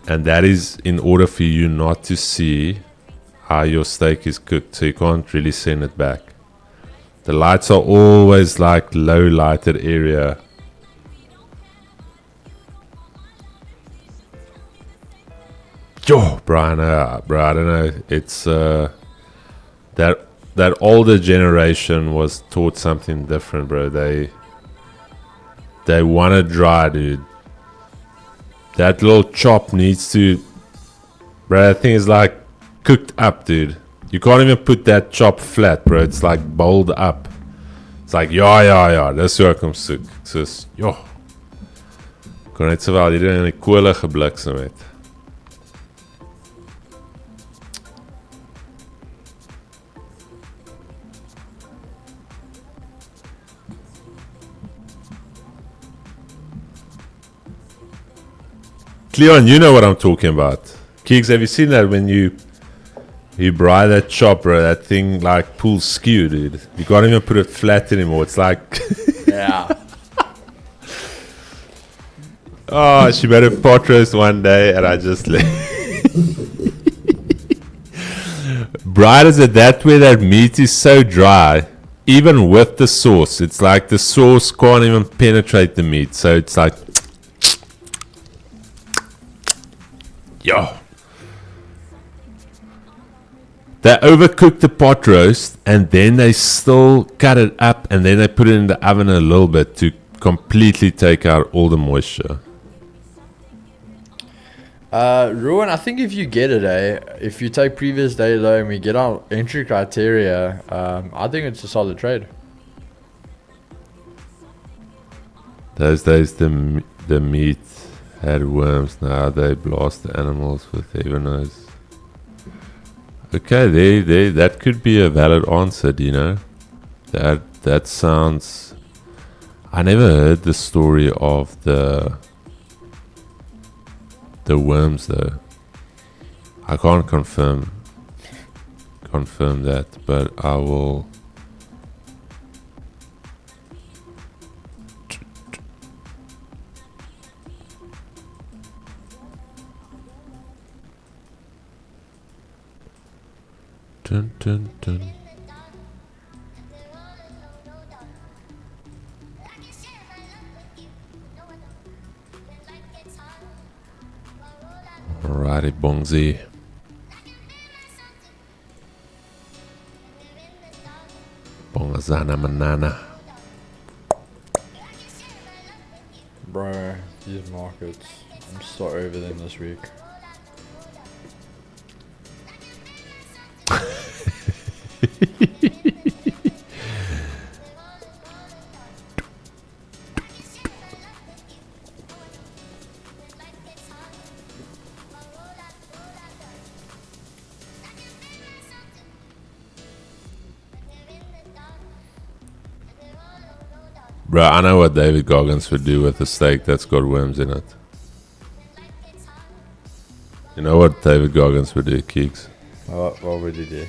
And that is in order for you not to see how your steak is cooked, so you can't really send it back. The lights are always like low lighted area. Yo, Brian, bro, I don't know. It's that older generation was taught something different, bro. They want to dry, dude. That little chop needs to, bro. That thing is like cooked up, dude. You can't even put that chop flat, bro. It's like bowled up. It's like, ja. Dis hoe ek hom soek. Soos, ja. Kon net sowel hier in die kole gebliksem het. Cleon, you know what I'm talking about. Keeks, have you seen that when you braai that chop, bro? That thing like pulls skew, dude. You can't even put it flat anymore. It's like... Yeah. Oh, she made a pot roast one day and I just... Braai is it that way that meat is so dry, even with the sauce. It's like the sauce can't even penetrate the meat. So it's like... Yo. They overcook the pot roast and then they still cut it up and then they put it in the oven a little bit to completely take out all the moisture. Ruin, I think if you get it, if you take previous day low and we get our entry criteria, I think it's a solid trade. Those days the meat had worms. Now they blast the animals with their nose. Okay, there. That could be a valid answer, Dino. That sounds... I never heard the story of the worms though. I can't confirm that, but I will... Dun, dun, dun. Bongzi. Bongazana manana. Bro, these markets, I'm so over them this week. Bro, I know what David Goggins would do with a steak that's got worms in it. You know what David Goggins would do, Keeks? What would you do?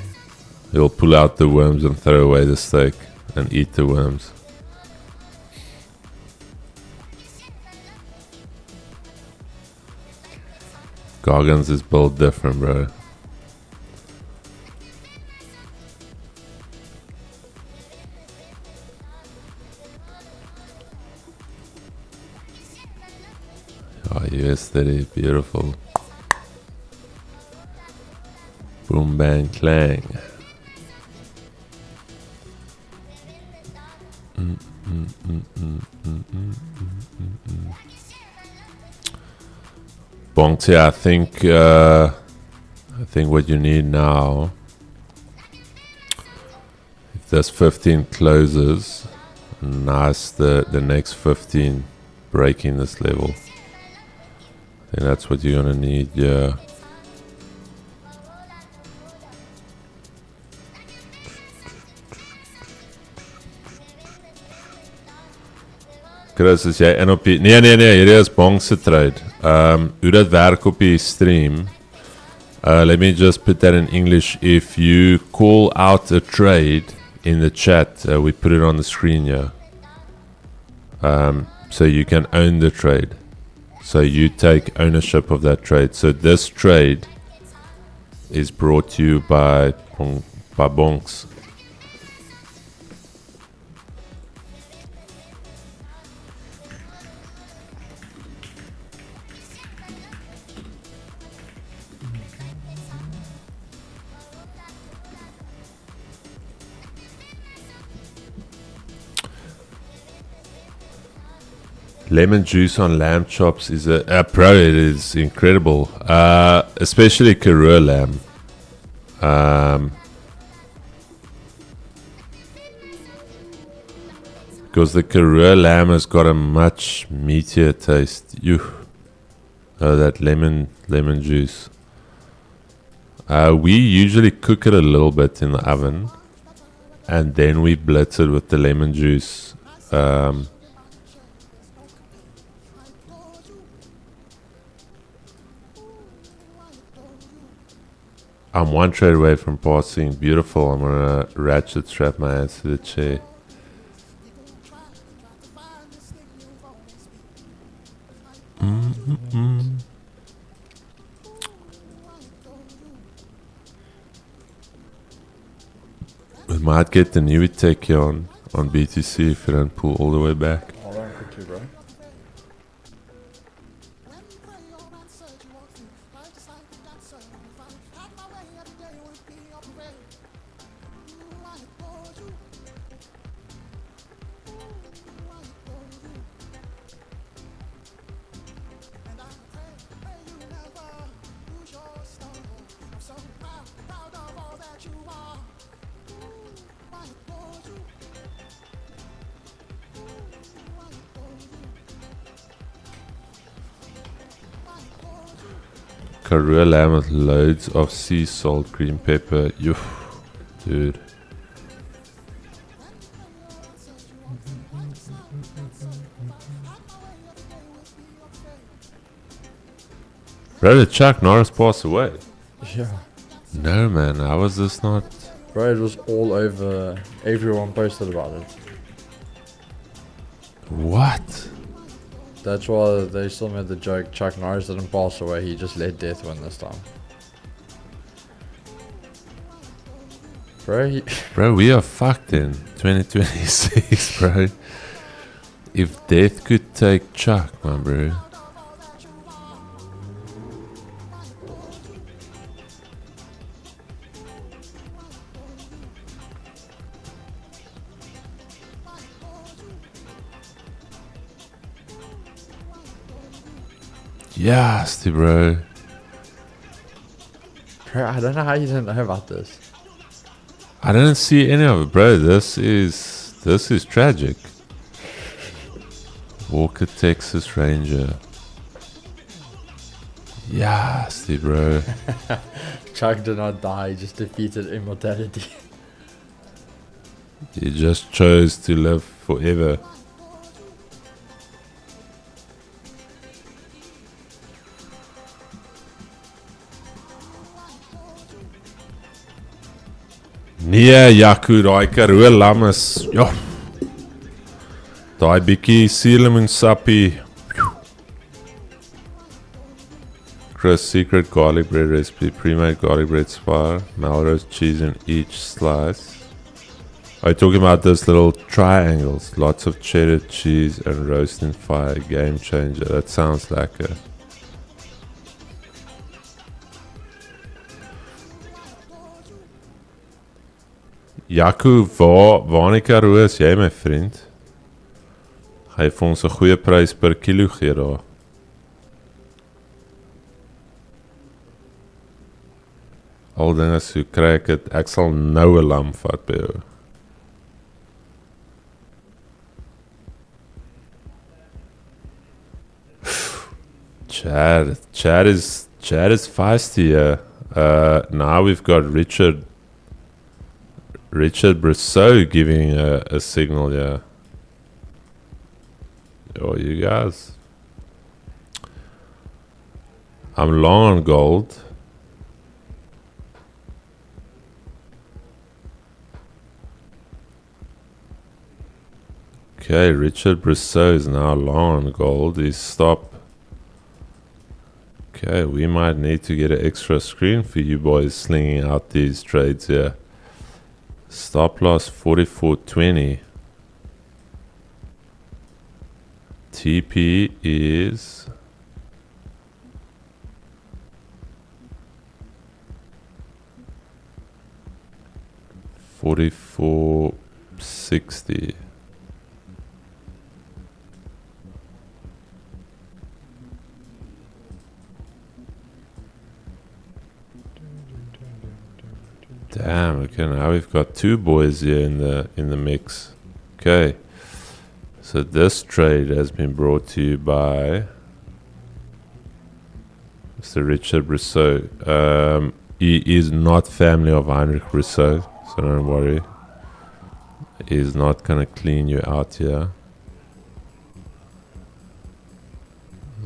He'll pull out the worms and throw away the steak and eat the worms. Goggins is built different, bro. Oh, USD, beautiful. Boom, bang, clang. Bonks, yeah, I think what you need now, if there's 15 closes, nice the next 15 breaking this level. I think that's what you're gonna need, yeah. Chris, is jy in op die... Nee, hier is Bong se trade. Hoe dat werk op die stream. Let me just put that in English. If you call out a trade in the chat, we put it on the screen here. So you can own the trade. So you take ownership of that trade. So this trade is brought to you by Bonks. Lemon juice on lamb chops is bro, it is incredible. Especially Karoo lamb. Because the Karoo lamb has got a much meatier taste. Oh, that lemon juice. We usually cook it a little bit in the oven, and then we blitz it with the lemon juice. I'm one trade away from passing. Beautiful. I'm gonna ratchet strap my ass to the chair. We might get the new tech here on BTC if you don't pull all the way back. Hold on quickly, bro. Karoo lamb with loads of sea salt, green pepper. Dude. Bro, did Chuck Norris pass away? Yeah. No, man. How was this not? Bro, it was all over. Everyone posted about it. What? That's why they still made the joke. Chuck Norris didn't pass away. He just let death win this time. Bro, Bro, we are fucked in 2026, bro. If death could take Chuck, my bro. Yes, bro. Bro, I don't know how you didn't know about this. I didn't see any of it, bro. This is tragic. Walker, Texas Ranger. Yes, bro. Chuck did not die, he just defeated immortality. He just chose to live forever. Nee, Jaco, daai Karoo lam is, ja. Daai bietjie suurlemoensappie. Chris, secret garlic bread recipe, pre-made garlic bread spar, Melrose cheese in each slice. Are you talking about those little triangles? Lots of cheddar cheese and roasting fire, game changer. That sounds like a... Jaco, waar in die Karoo is jy, my vriend? Ga jy vir ons 'n goeie prys per kilo gee daar? Al dinge so kry ek het, ek sal nou 'n lam vat by jou. Chad is feisty. Now we've got Richard Brousseau giving a signal. Yeah. Oh, you guys. I'm long on gold. Okay, Richard Brousseau is now long on gold. He's stopped. Okay, we might need to get an extra screen for you boys slinging out these trades here. Stop loss 44.20. TP is 44.60. Damn, okay, now we've got two boys here in the mix. Okay. So this trade has been brought to you by Mr. Richard Brousseau. He is not family of Heinrich Brousseau, so don't worry. He's not gonna clean you out here.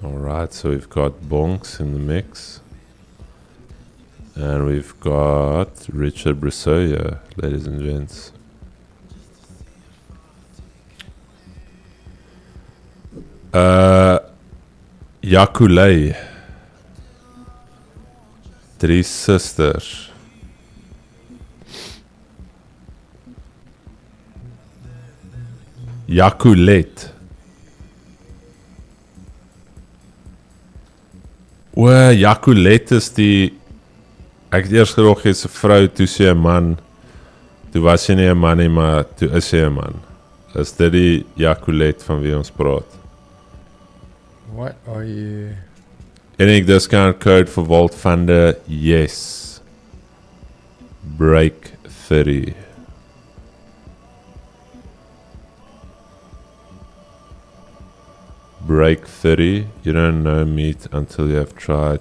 Alright, so we've got Bonks in the mix. And we've got Richard Brousseau here, ladies and gents. Yakulei. Three sisters. Yakulet. O, Yakulet is die... Ek het eers gedog jy's 'n vrou, toe sy 'n man. Toe was sy nie 'n man nie, maar toe is sy 'n man. Is dit die Yakulet van wie ons praat? What are you... Any discount code for Vault Funder? Yes. Break 30. Break 30. You don't know meat until you have tried.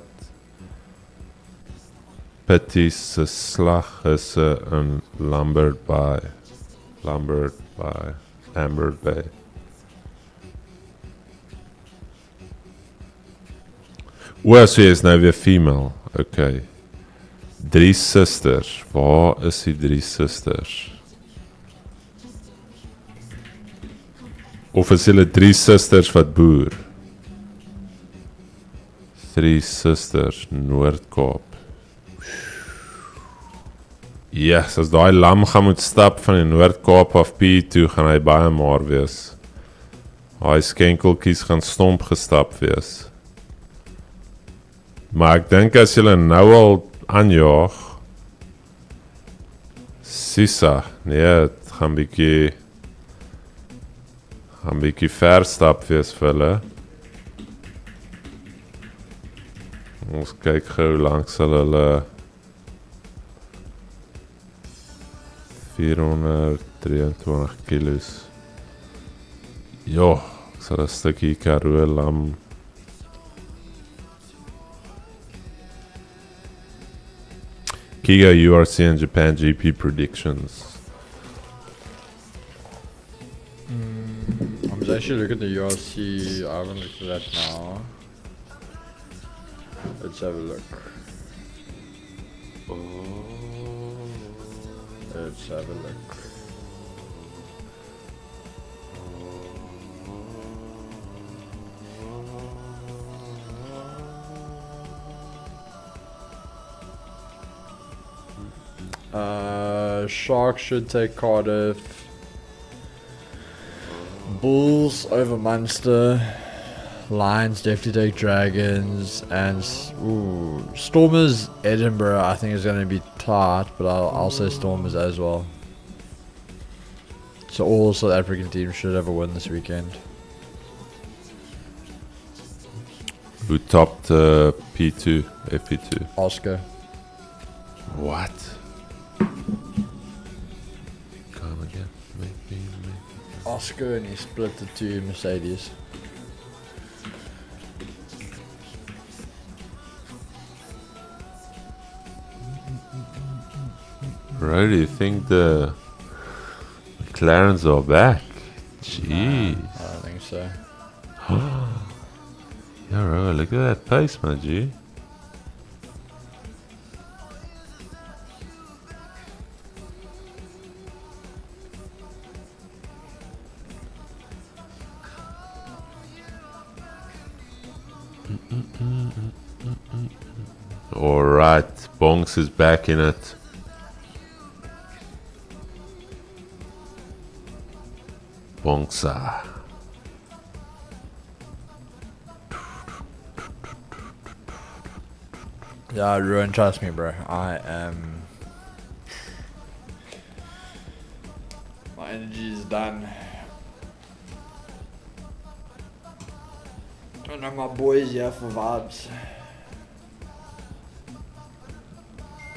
Petties se slag is 'n Lambert Bay. Amber Bay. O, so is nou weer female. Okay. Drie sisters. Waar is die drie sisters? Of is hulle drie sisters wat boer? Three sisters, Noord-Kaap. Yes, as daai lam gaan moet stap van die Noord-Kaap af P toe, gaan hy baie maar wees. Daai skenkeltjies gaan stomp gestap wees. Maar ek dink as julle nou al aanjaag, Sisa, nee, het gaan bietjie ver stap wees vir hulle. Ons kyk gou lank sal hulle 423 kilos. Jo, ek sal 'n stukkie Karoo lam. Kiga URC and Japan GP predictions. I'm just actually looking at the URC. I haven't looked at that now. Let's have a look. Let's have a look. Sharks should take Cardiff. Bulls over Munster. Lions definitely take Dragons. And Stormers Edinburgh I think is going to be tight, but I'll say Stormers as well. So all South African teams should have a win this weekend. Who topped P2, FP2? Oscar. What? Come again. Make me. Oscar, and he split the two Mercedes. Right, do you think the McLarens are back? Jeez. I don't think so. Yeah, right, look at that pace, my G. Alright, Bonks is back in it. Bonksa. Yeah, Ruin, trust me, bro. I am. My energy is done. I know my boys here for vibes.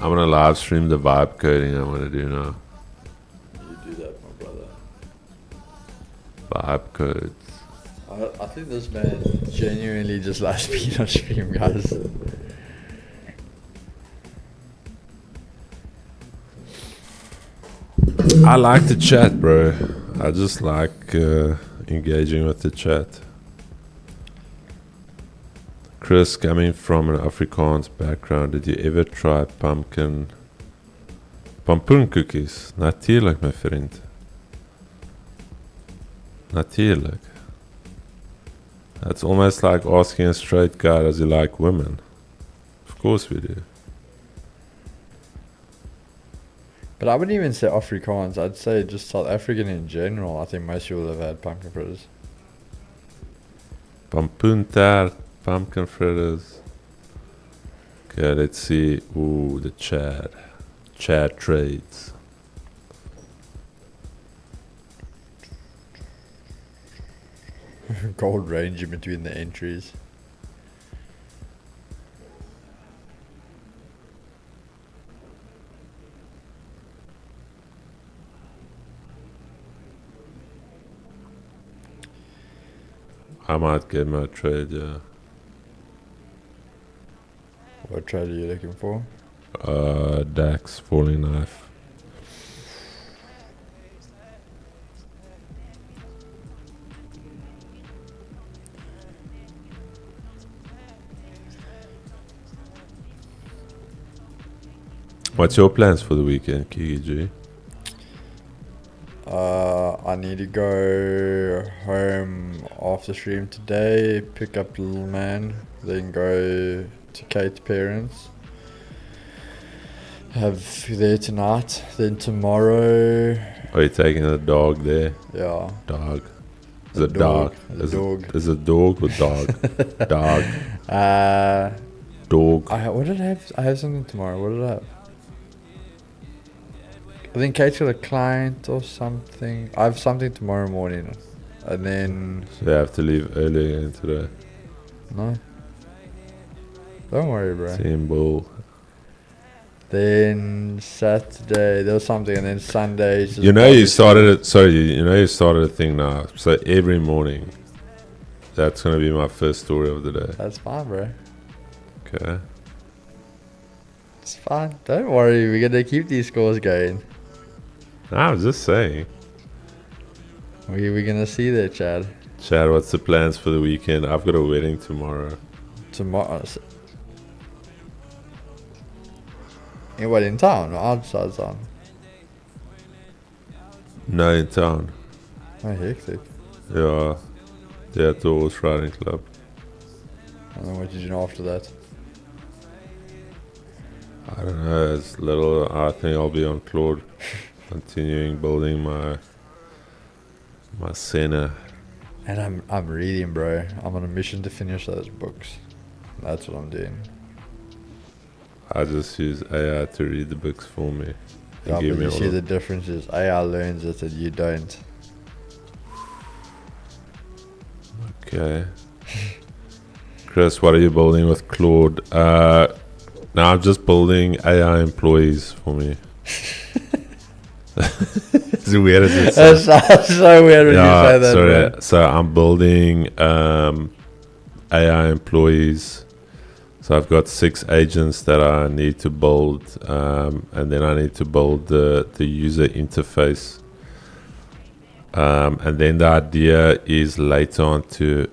I'm gonna live stream the vibe coding I'm gonna do now. You do that, my brother. Vibe codes. I think this man genuinely just likes being on stream, guys. I like the chat, bro. I just like engaging with the chat. Chris, coming from an Afrikaans background, did you ever try pompoen cookies? Natuurlijk, my friend. Natuurlijk. That's almost like asking a straight guy, does he like women? Of course we do. But I wouldn't even say Afrikaans. I'd say just South African in general. I think most people have had pumpkin fritters. Pompoen tart, pumpkin fritters. Okay, let's see. Ooh, the chat. Chat trades. Gold range in between the entries. I might get my trade, yeah. What trade are you looking for? Dax, falling knife. What's your plans for the weekend, Kiki G? I need to go home after stream today, pick up little man, then go to Kate's parents. Have there tonight, then tomorrow. Are you taking the dog there? Yeah. Dog. Is A it dog? dog. A dog. Is it dog or dog? Dog. Dog. What did I have? I have something tomorrow. What did I have? I think Kate's got a client or something. I have something tomorrow morning, and then So you have to leave early again today. no. Don't worry, bro. Symbol. Then Saturday there was something, and then Sunday. is just You know, you barbecue. started it. Sorry, you know, you started a thing now. So every morning, that's gonna be my first story of the day. That's fine, bro. Okay. It's fine. Don't worry. We're gonna keep these scores going. I was just saying. We're gonna see there, Chad. Chad, what's the plans for the weekend? I've got a wedding tomorrow. Tomorrow. In what, in town or outside town? No, in town. Oh, hectic. Yeah. Yeah, at the horse riding club. And then what did you know after that? I don't know. It's little. I think I'll be on Claude, continuing building my center. And I'm reading, bro. I'm on a mission to finish those books. That's what I'm doing. I just use AI to read the books for me. They Yeah, give but me you all see of- the difference is AI learns it and you don't. Okay. Chris, what are you building with Claude? Now I'm just building AI employees for me. It's weird as it sounds. That's so weird when you say that, sorry. bro. So I'm building AI employees. So I've got 6 agents that I need to build, and then I need to build the user interface. And then the idea is later on to,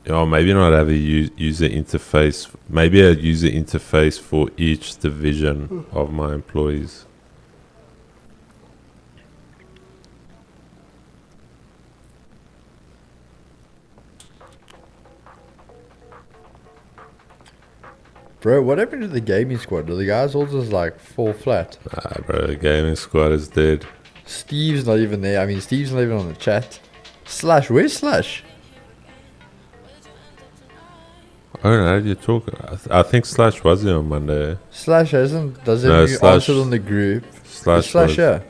maybe not have a user interface, maybe a user interface for each division of my employees. Bro, what happened to the gaming squad? Do the guys all just like fall flat? Bro, the gaming squad is dead. Steve's not even there. I mean, Steve's not even on the chat. Slash, where's Slash? I don't know, how do you talk? I think Slash was here on Monday. Slash doesn't No, you Slash- answer on the group? Slash Is Slash was, here?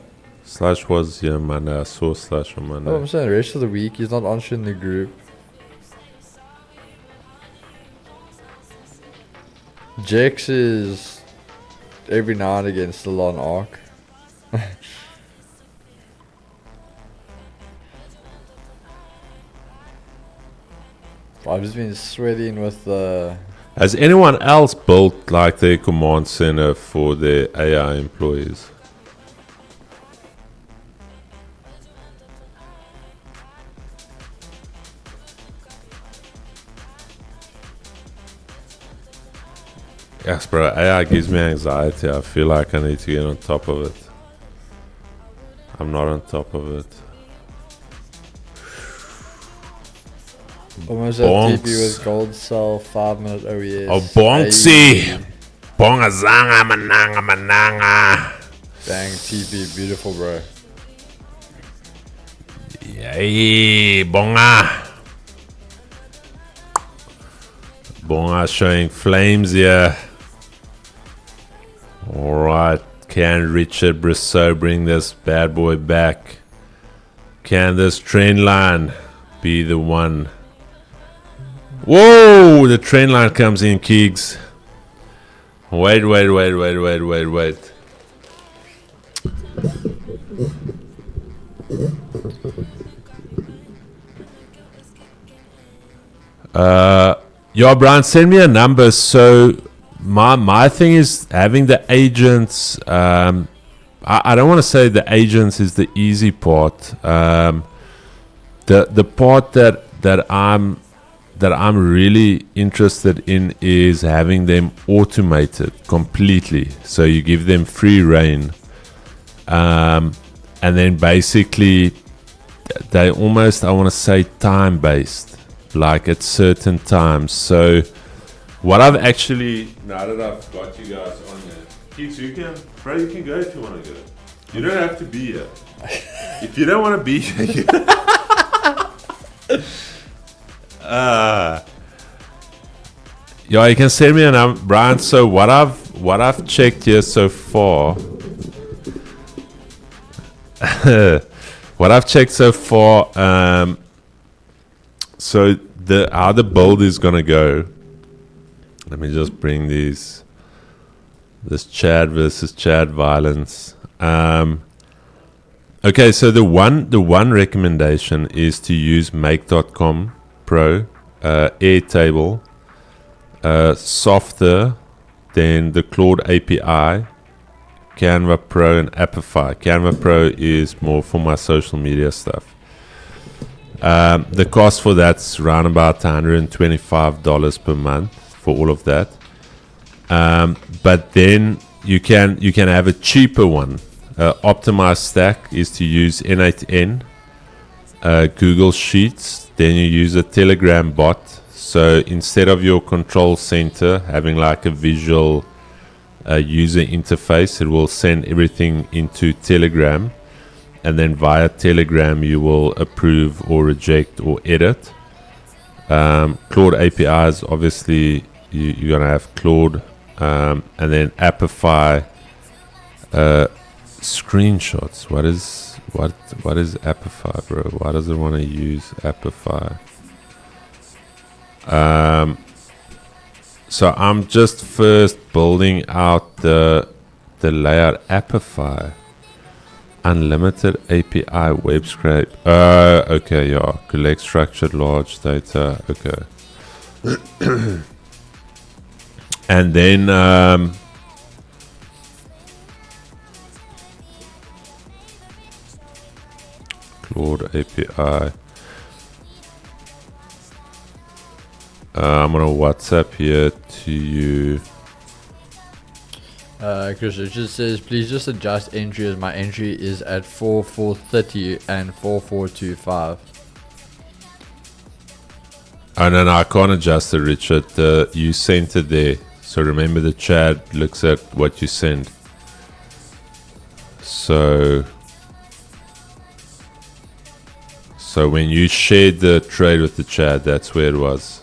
Slash was here on Monday. I saw Slash on Monday. Oh, I'm saying the rest of the week he's not answering the group. Jex is every now and again still on Arc. I've just been sweating with the. Has anyone else built like their command center for their AI employees? Yes, bro. AI gives me anxiety. I feel like I need to get on top of it. I'm not on top of it. Almost at Bonks. TP with gold cell 5-minute OES. Oh, bonksy! Bongazanga mananga mananga! Dang, TP, beautiful, bro. Yay, bonga! Bonga showing flames here. Alright, can Richard Brosseau bring this bad boy back? Can this trend line be the one? Whoa, the trend line comes in, Keegs. Wait. Yo, Brian, send me a number. So my thing is having the agents. I don't want to say the agents is the easy part. The part that I'm really interested in is having them automated completely. So you give them free reign, and then basically they almost, I want to say, time based, like at certain times. So what I've actually, now that I've got you guys on there, kids, you can go if you want to go. You don't have to be here. If you don't want to be here, you can send me a number, Brian. So what I've checked here so far, what I've checked so far, so how the build is gonna go Let me just bring this Chad versus Chad violence. Okay, so the one recommendation is to use Make.com Pro, Airtable, softer than the Claude API, Canva Pro, and Apify. Canva Pro is more for my social media stuff. The cost for that's around about $125 per month for all of that. But then you can have a cheaper one. Optimized stack is to use N8N, Google Sheets. Then you use a Telegram bot. So instead of your control center having like a visual user interface, it will send everything into Telegram, and then via Telegram you will approve or reject or edit. Claude APIs, obviously you're gonna have Claude, and then Apify screenshots. What is Apify, bro? Why does it want to use Apify? So I'm just first building out the layout. Apify, unlimited API web scrape. Okay, yeah. Collect structured large data. Okay. And then Claude API. I'm gonna WhatsApp here to you. Chris, it just says, please just adjust entry as my entry is at 4430 and 4425. Oh, no, I can't adjust it, Richard. You sent it there. So remember, the chat looks at what you send. So when you shared the trade with the chat, that's where it was.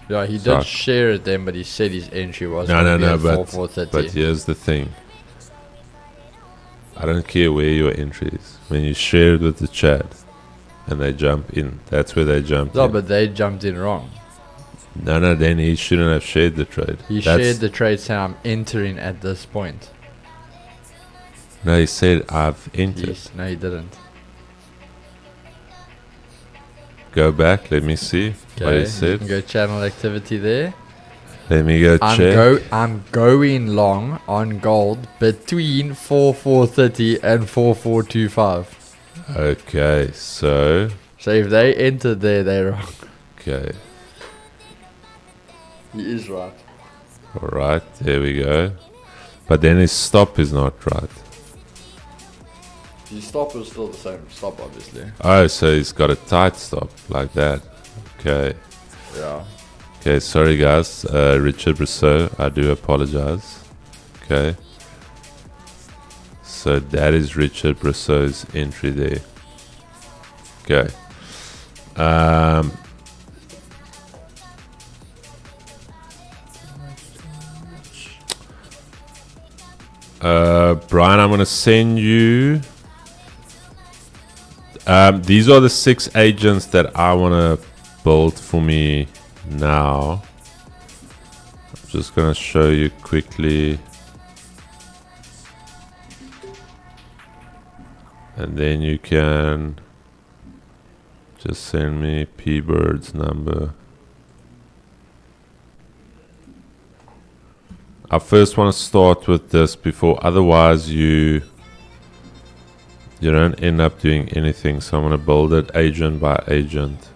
Yeah, he did share it then, but he said his entry was No, but 4430. but here's the thing. I don't care where your entry is. When you share it with the chat and they jump in, that's where they jump No, in. but they jumped in wrong. No, then he shouldn't have shared the trade. He shared the trade saying I'm entering at this point. No, he said I've entered. Yes, no, he didn't. Go back, let me see what he You said. can go channel activity there. Let me go check. I'm going long on gold between 4430 and 4425. Okay, so if they entered there, they're wrong. okay. He is right. Alright, there we go. But then his stop is not right. His stop was still the same stop, obviously. Oh, so he's got a tight stop like that. Okay. Yeah. Okay, sorry guys. Richard Brousseau, I do apologize. Okay. So that is Richard Brousseau's entry there. Okay. Brian, I'm going to send you... these are the 6 agents that I want to build for me now. I'm just going to show you quickly. And then you can just send me P-Bird's number. I first want to start with this before, otherwise you don't end up doing anything. So I'm going to build it agent by agent.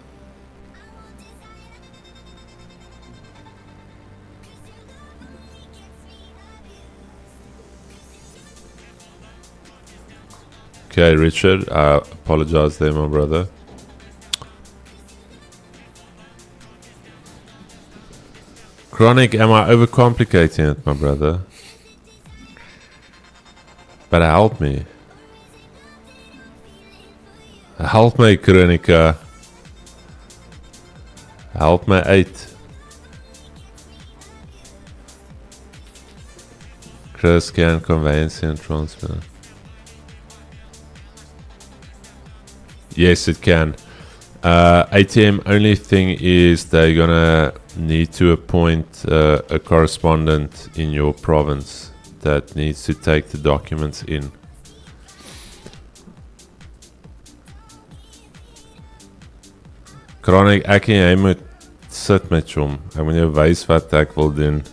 Okay, Richard, I apologize there, my brother. Chronic, am I overcomplicating it, my brother? But help me. Help me, Chronica. Help me uit. Chris can conveyance and transfer. Yes, it can. ATM only thing is they're gonna need to appoint a correspondent in your province that needs to take the documents in. Chronic, ek en jy moet sit met hom. Ek moet jou wys wat ek wil doen.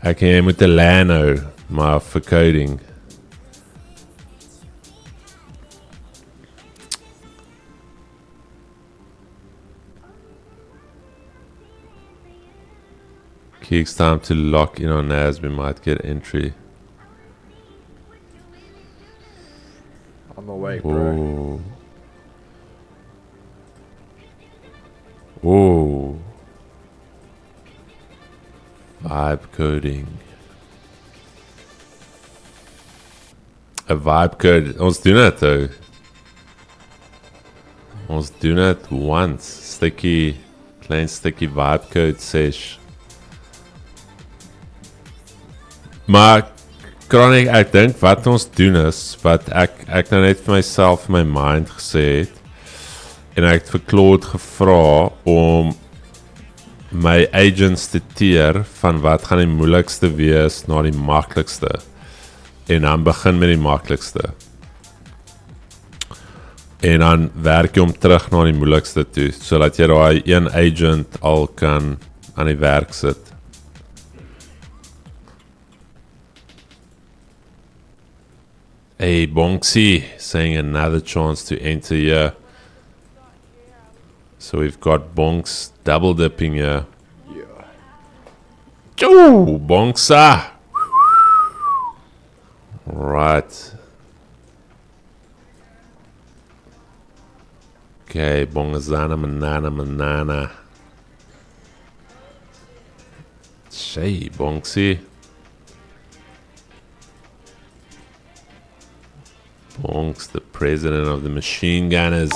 Ek en jy moet 'n LAN hou, maar vir coding. It's time to lock in on NAS. We might get entry. I'm awake, bro. Oh. Vibe coding. A vibe code. Ons doen dit though. Ons doen dit once. Klein sticky vibe code sesh. Maar Chronic, ek dink wat ons doen is wat ek nou net vir myself in my mind gesê het en ek het vir Claude gevra om my agents te teer van wat gaan die moeilikste wees na die maklikste en dan begin met die maklikste en dan werk jy om terug na die moeilikste toe sodat jy daai een agent al kan aan die werk sit. Hey, Bonksy saying another chance to enter here. So we've got Bonks double dipping here. Yeah. Ooh, Bonksa. Right. Okay, Bongazana manana. Shay, Bonksy. Bonks, the president of the machine gunners.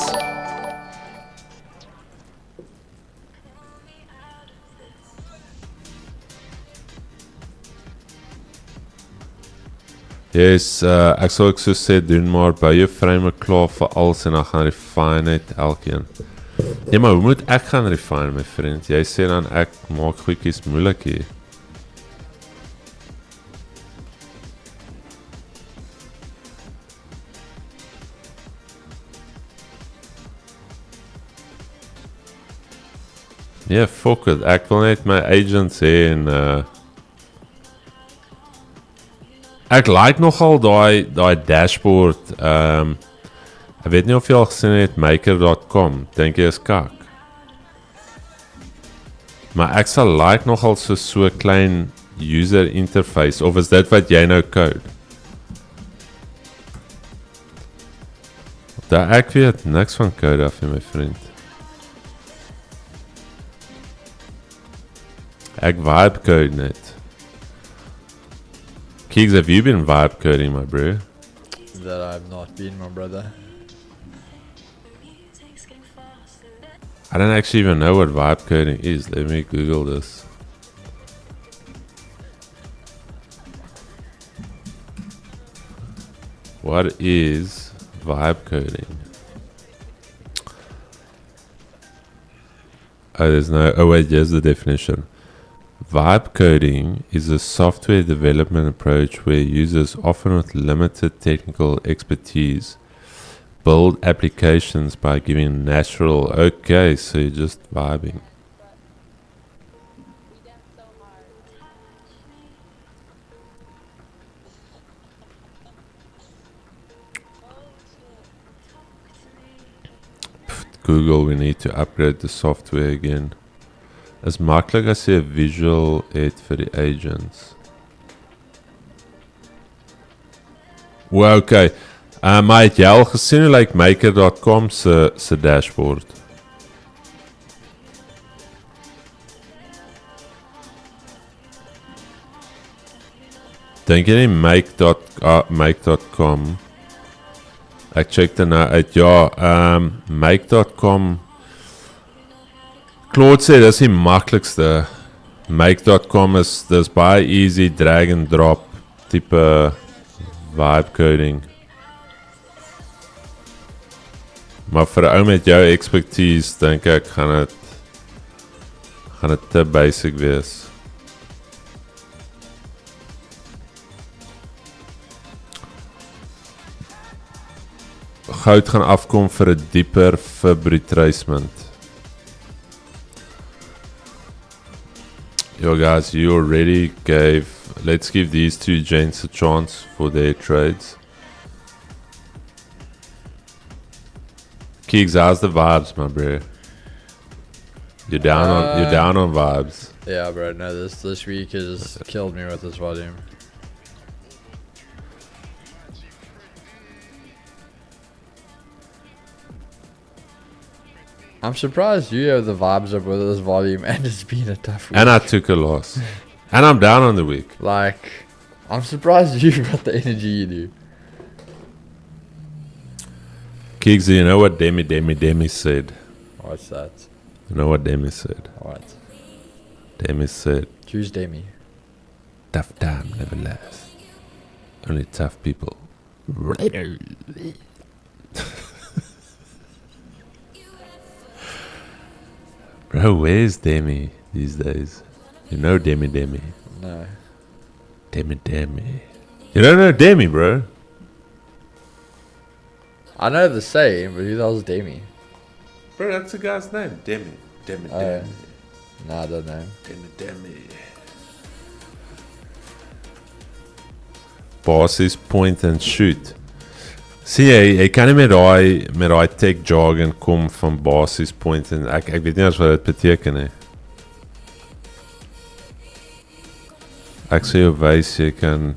Yes, ek sal ook so sê doen maar by jou framework klaar vir alles en dan gaan refine net elkeen. Nee, maar hoe moet ek gaan refine my vriend? Jy sê dan ek maak goedjies moeilik hier. Yeah, fuck it. Ek wil net my agents hê en ek like nogal daai dashboard. Ek weet nie of jy al gesien het maker.com. Dink jy is kak? Maar ek sal like nogal so klein user interface of is dit wat jy nou code? Daar ek weet niks van code af, my vriend. Ek vibe code net. Keegs, have you been vibe coding, my bro? That I've not been, my brother. I don't actually even know what vibe coding is. Let me Google this. What is vibe coding? Oh, there's no... Oh, wait, here's the definition. Vibe coding is a software development approach where users, often with limited technical expertise, build applications by giving natural... Okay, so you're just vibing. Google, we need to upgrade the software again. Is maklik as jy 'n visual het vir die agents. Well, okay. Maar het jy al gesien hoe like maker.com se dashboard? Dink jy nie make.com? Ek check dit nou uit. Ja, make.com. Claude sê dis die maklikste. Make.com is dis baie easy drag and drop tipe Vibe coding. Maar vir 'n ou met jou expertise dink ek gaan dit te basic wees. Goud gaan afkom vir 'n dieper fib retracement. Yo guys, you already gave. Let's give these two gents a chance for their trades. Keeks, how's the vibes, my bro? You're down on vibes. Yeah, bro. No, this week has killed me with this volume. I'm surprised you have the vibes up with this volume, and it's been a tough week. And I took a loss. And I'm down on the week. Like, I'm surprised you've got the energy you do. Keeks, you know what Demi said? What's that? You know what Demi said? What? Demi said, Choose Demi. tough time never lasts. Only tough people. Bro, where's Demi these days? You know Demi. No. Demi. You don't know Demi, bro? I know the same, but who the hell's Demi? Bro, that's the guy's name. Demi. Oh. Nah, I don't know. Demi. Basis, point and shoot. Sien jy kan nie met daai tech jargon kom van basis, point en ek weet nie eens wat dit beteken nie. Ek sê jou wys jy kan.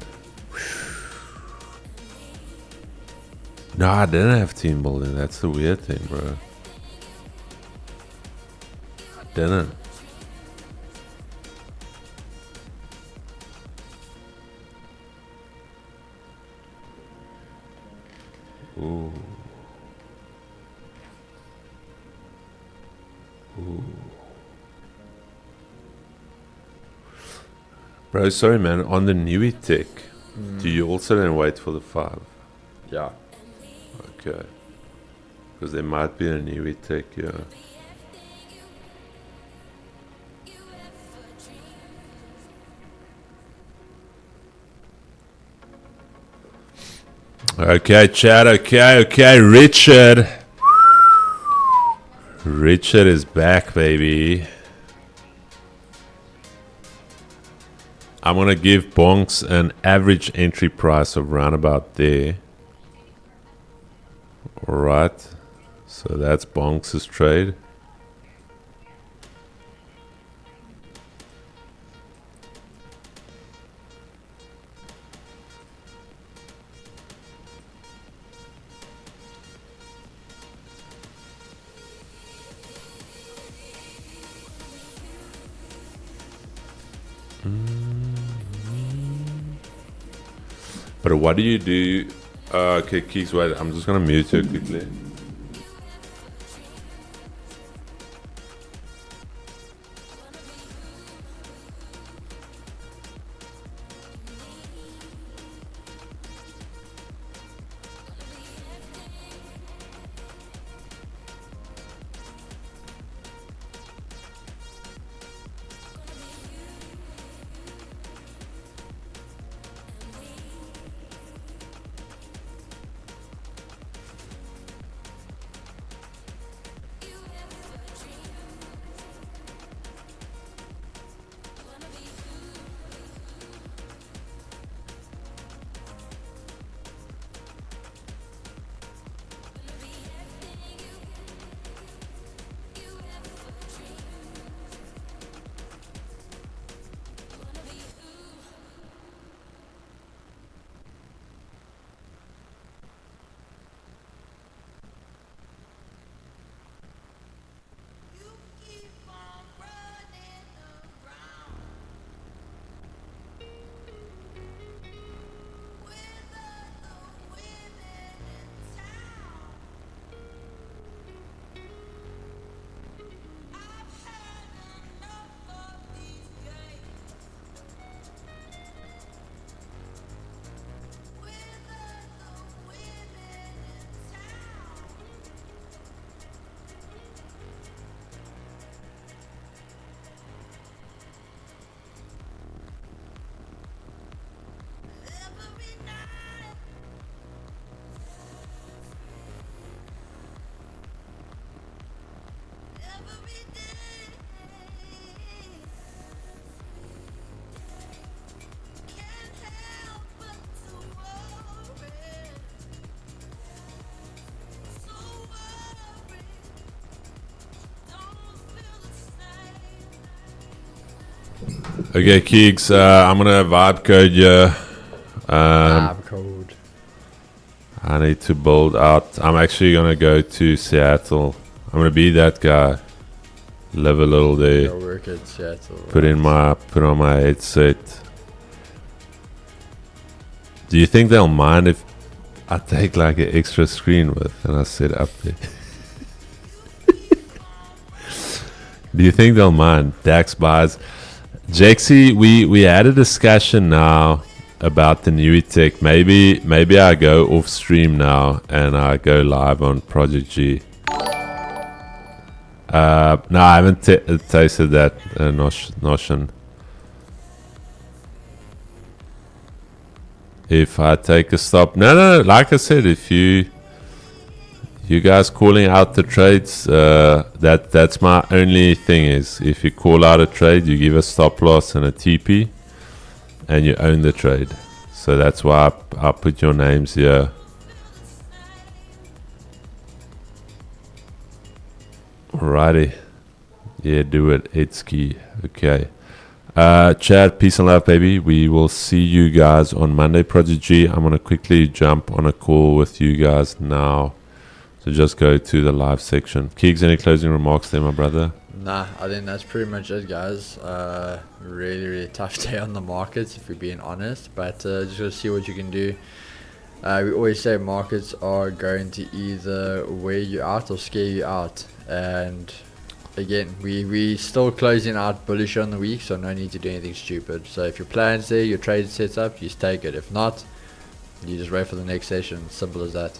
No, I didn't have team building. That's the weird thing, bro. I didn't. Ooh. Bro, sorry man, on the newie tech, do you also then wait for the 5? Yeah. Okay. Because there might be a newie tech here. Okay, Chad, okay, Richard. Richard is back, baby. I'm gonna give Bonks an average entry price of round about there. Alright, so that's Bonks' trade. But what do you do? Okay, Keeks, wait, I'm just gonna mute you quickly. Okay, Keegs, I'm gonna vibe code you. Code. I need to build out. I'm actually gonna go to Seattle. I'm gonna be that guy. Live a little there. Go work at Seattle. Put on my headset. Do you think they'll mind if I take like an extra screen with and I sit up there? Do you think they'll mind? Dax buys. Jexy, we had a discussion now about the new tech. Maybe I go off stream now and I go live on Project G. No, I haven't tasted that notion. If I take a stop, no, like I said, if you guys calling out the trades, that's my only thing is if you call out a trade, you give a stop loss and a TP, and you own the trade. So that's why I put your names here. Alrighty. Yeah, do it. It's key. Okay. Chad, peace and love, baby. We will see you guys on Monday, Project G. I'm going to quickly jump on a call with you guys now. So just go to the live section. Keegs, any closing remarks there, my brother? Nah, I think that's pretty much it, guys. Really tough day on the markets, if we're being honest. But just gotta see what you can do. We always say markets are going to either wear you out or scare you out. And again, we still closing out bullish on the week, so no need to do anything stupid. So if your plan's there, your trade sets up, you just take it. If not, you just wait for the next session. Simple as that.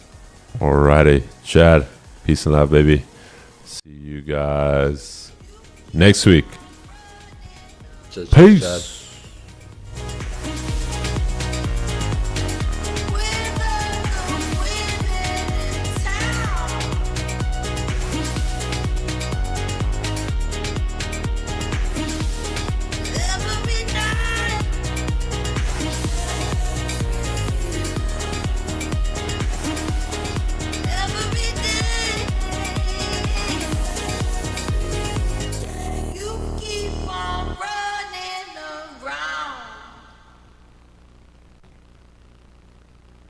Alrighty, Chad, peace and love, baby. See you guys next week. Cheers, Peace. Chad.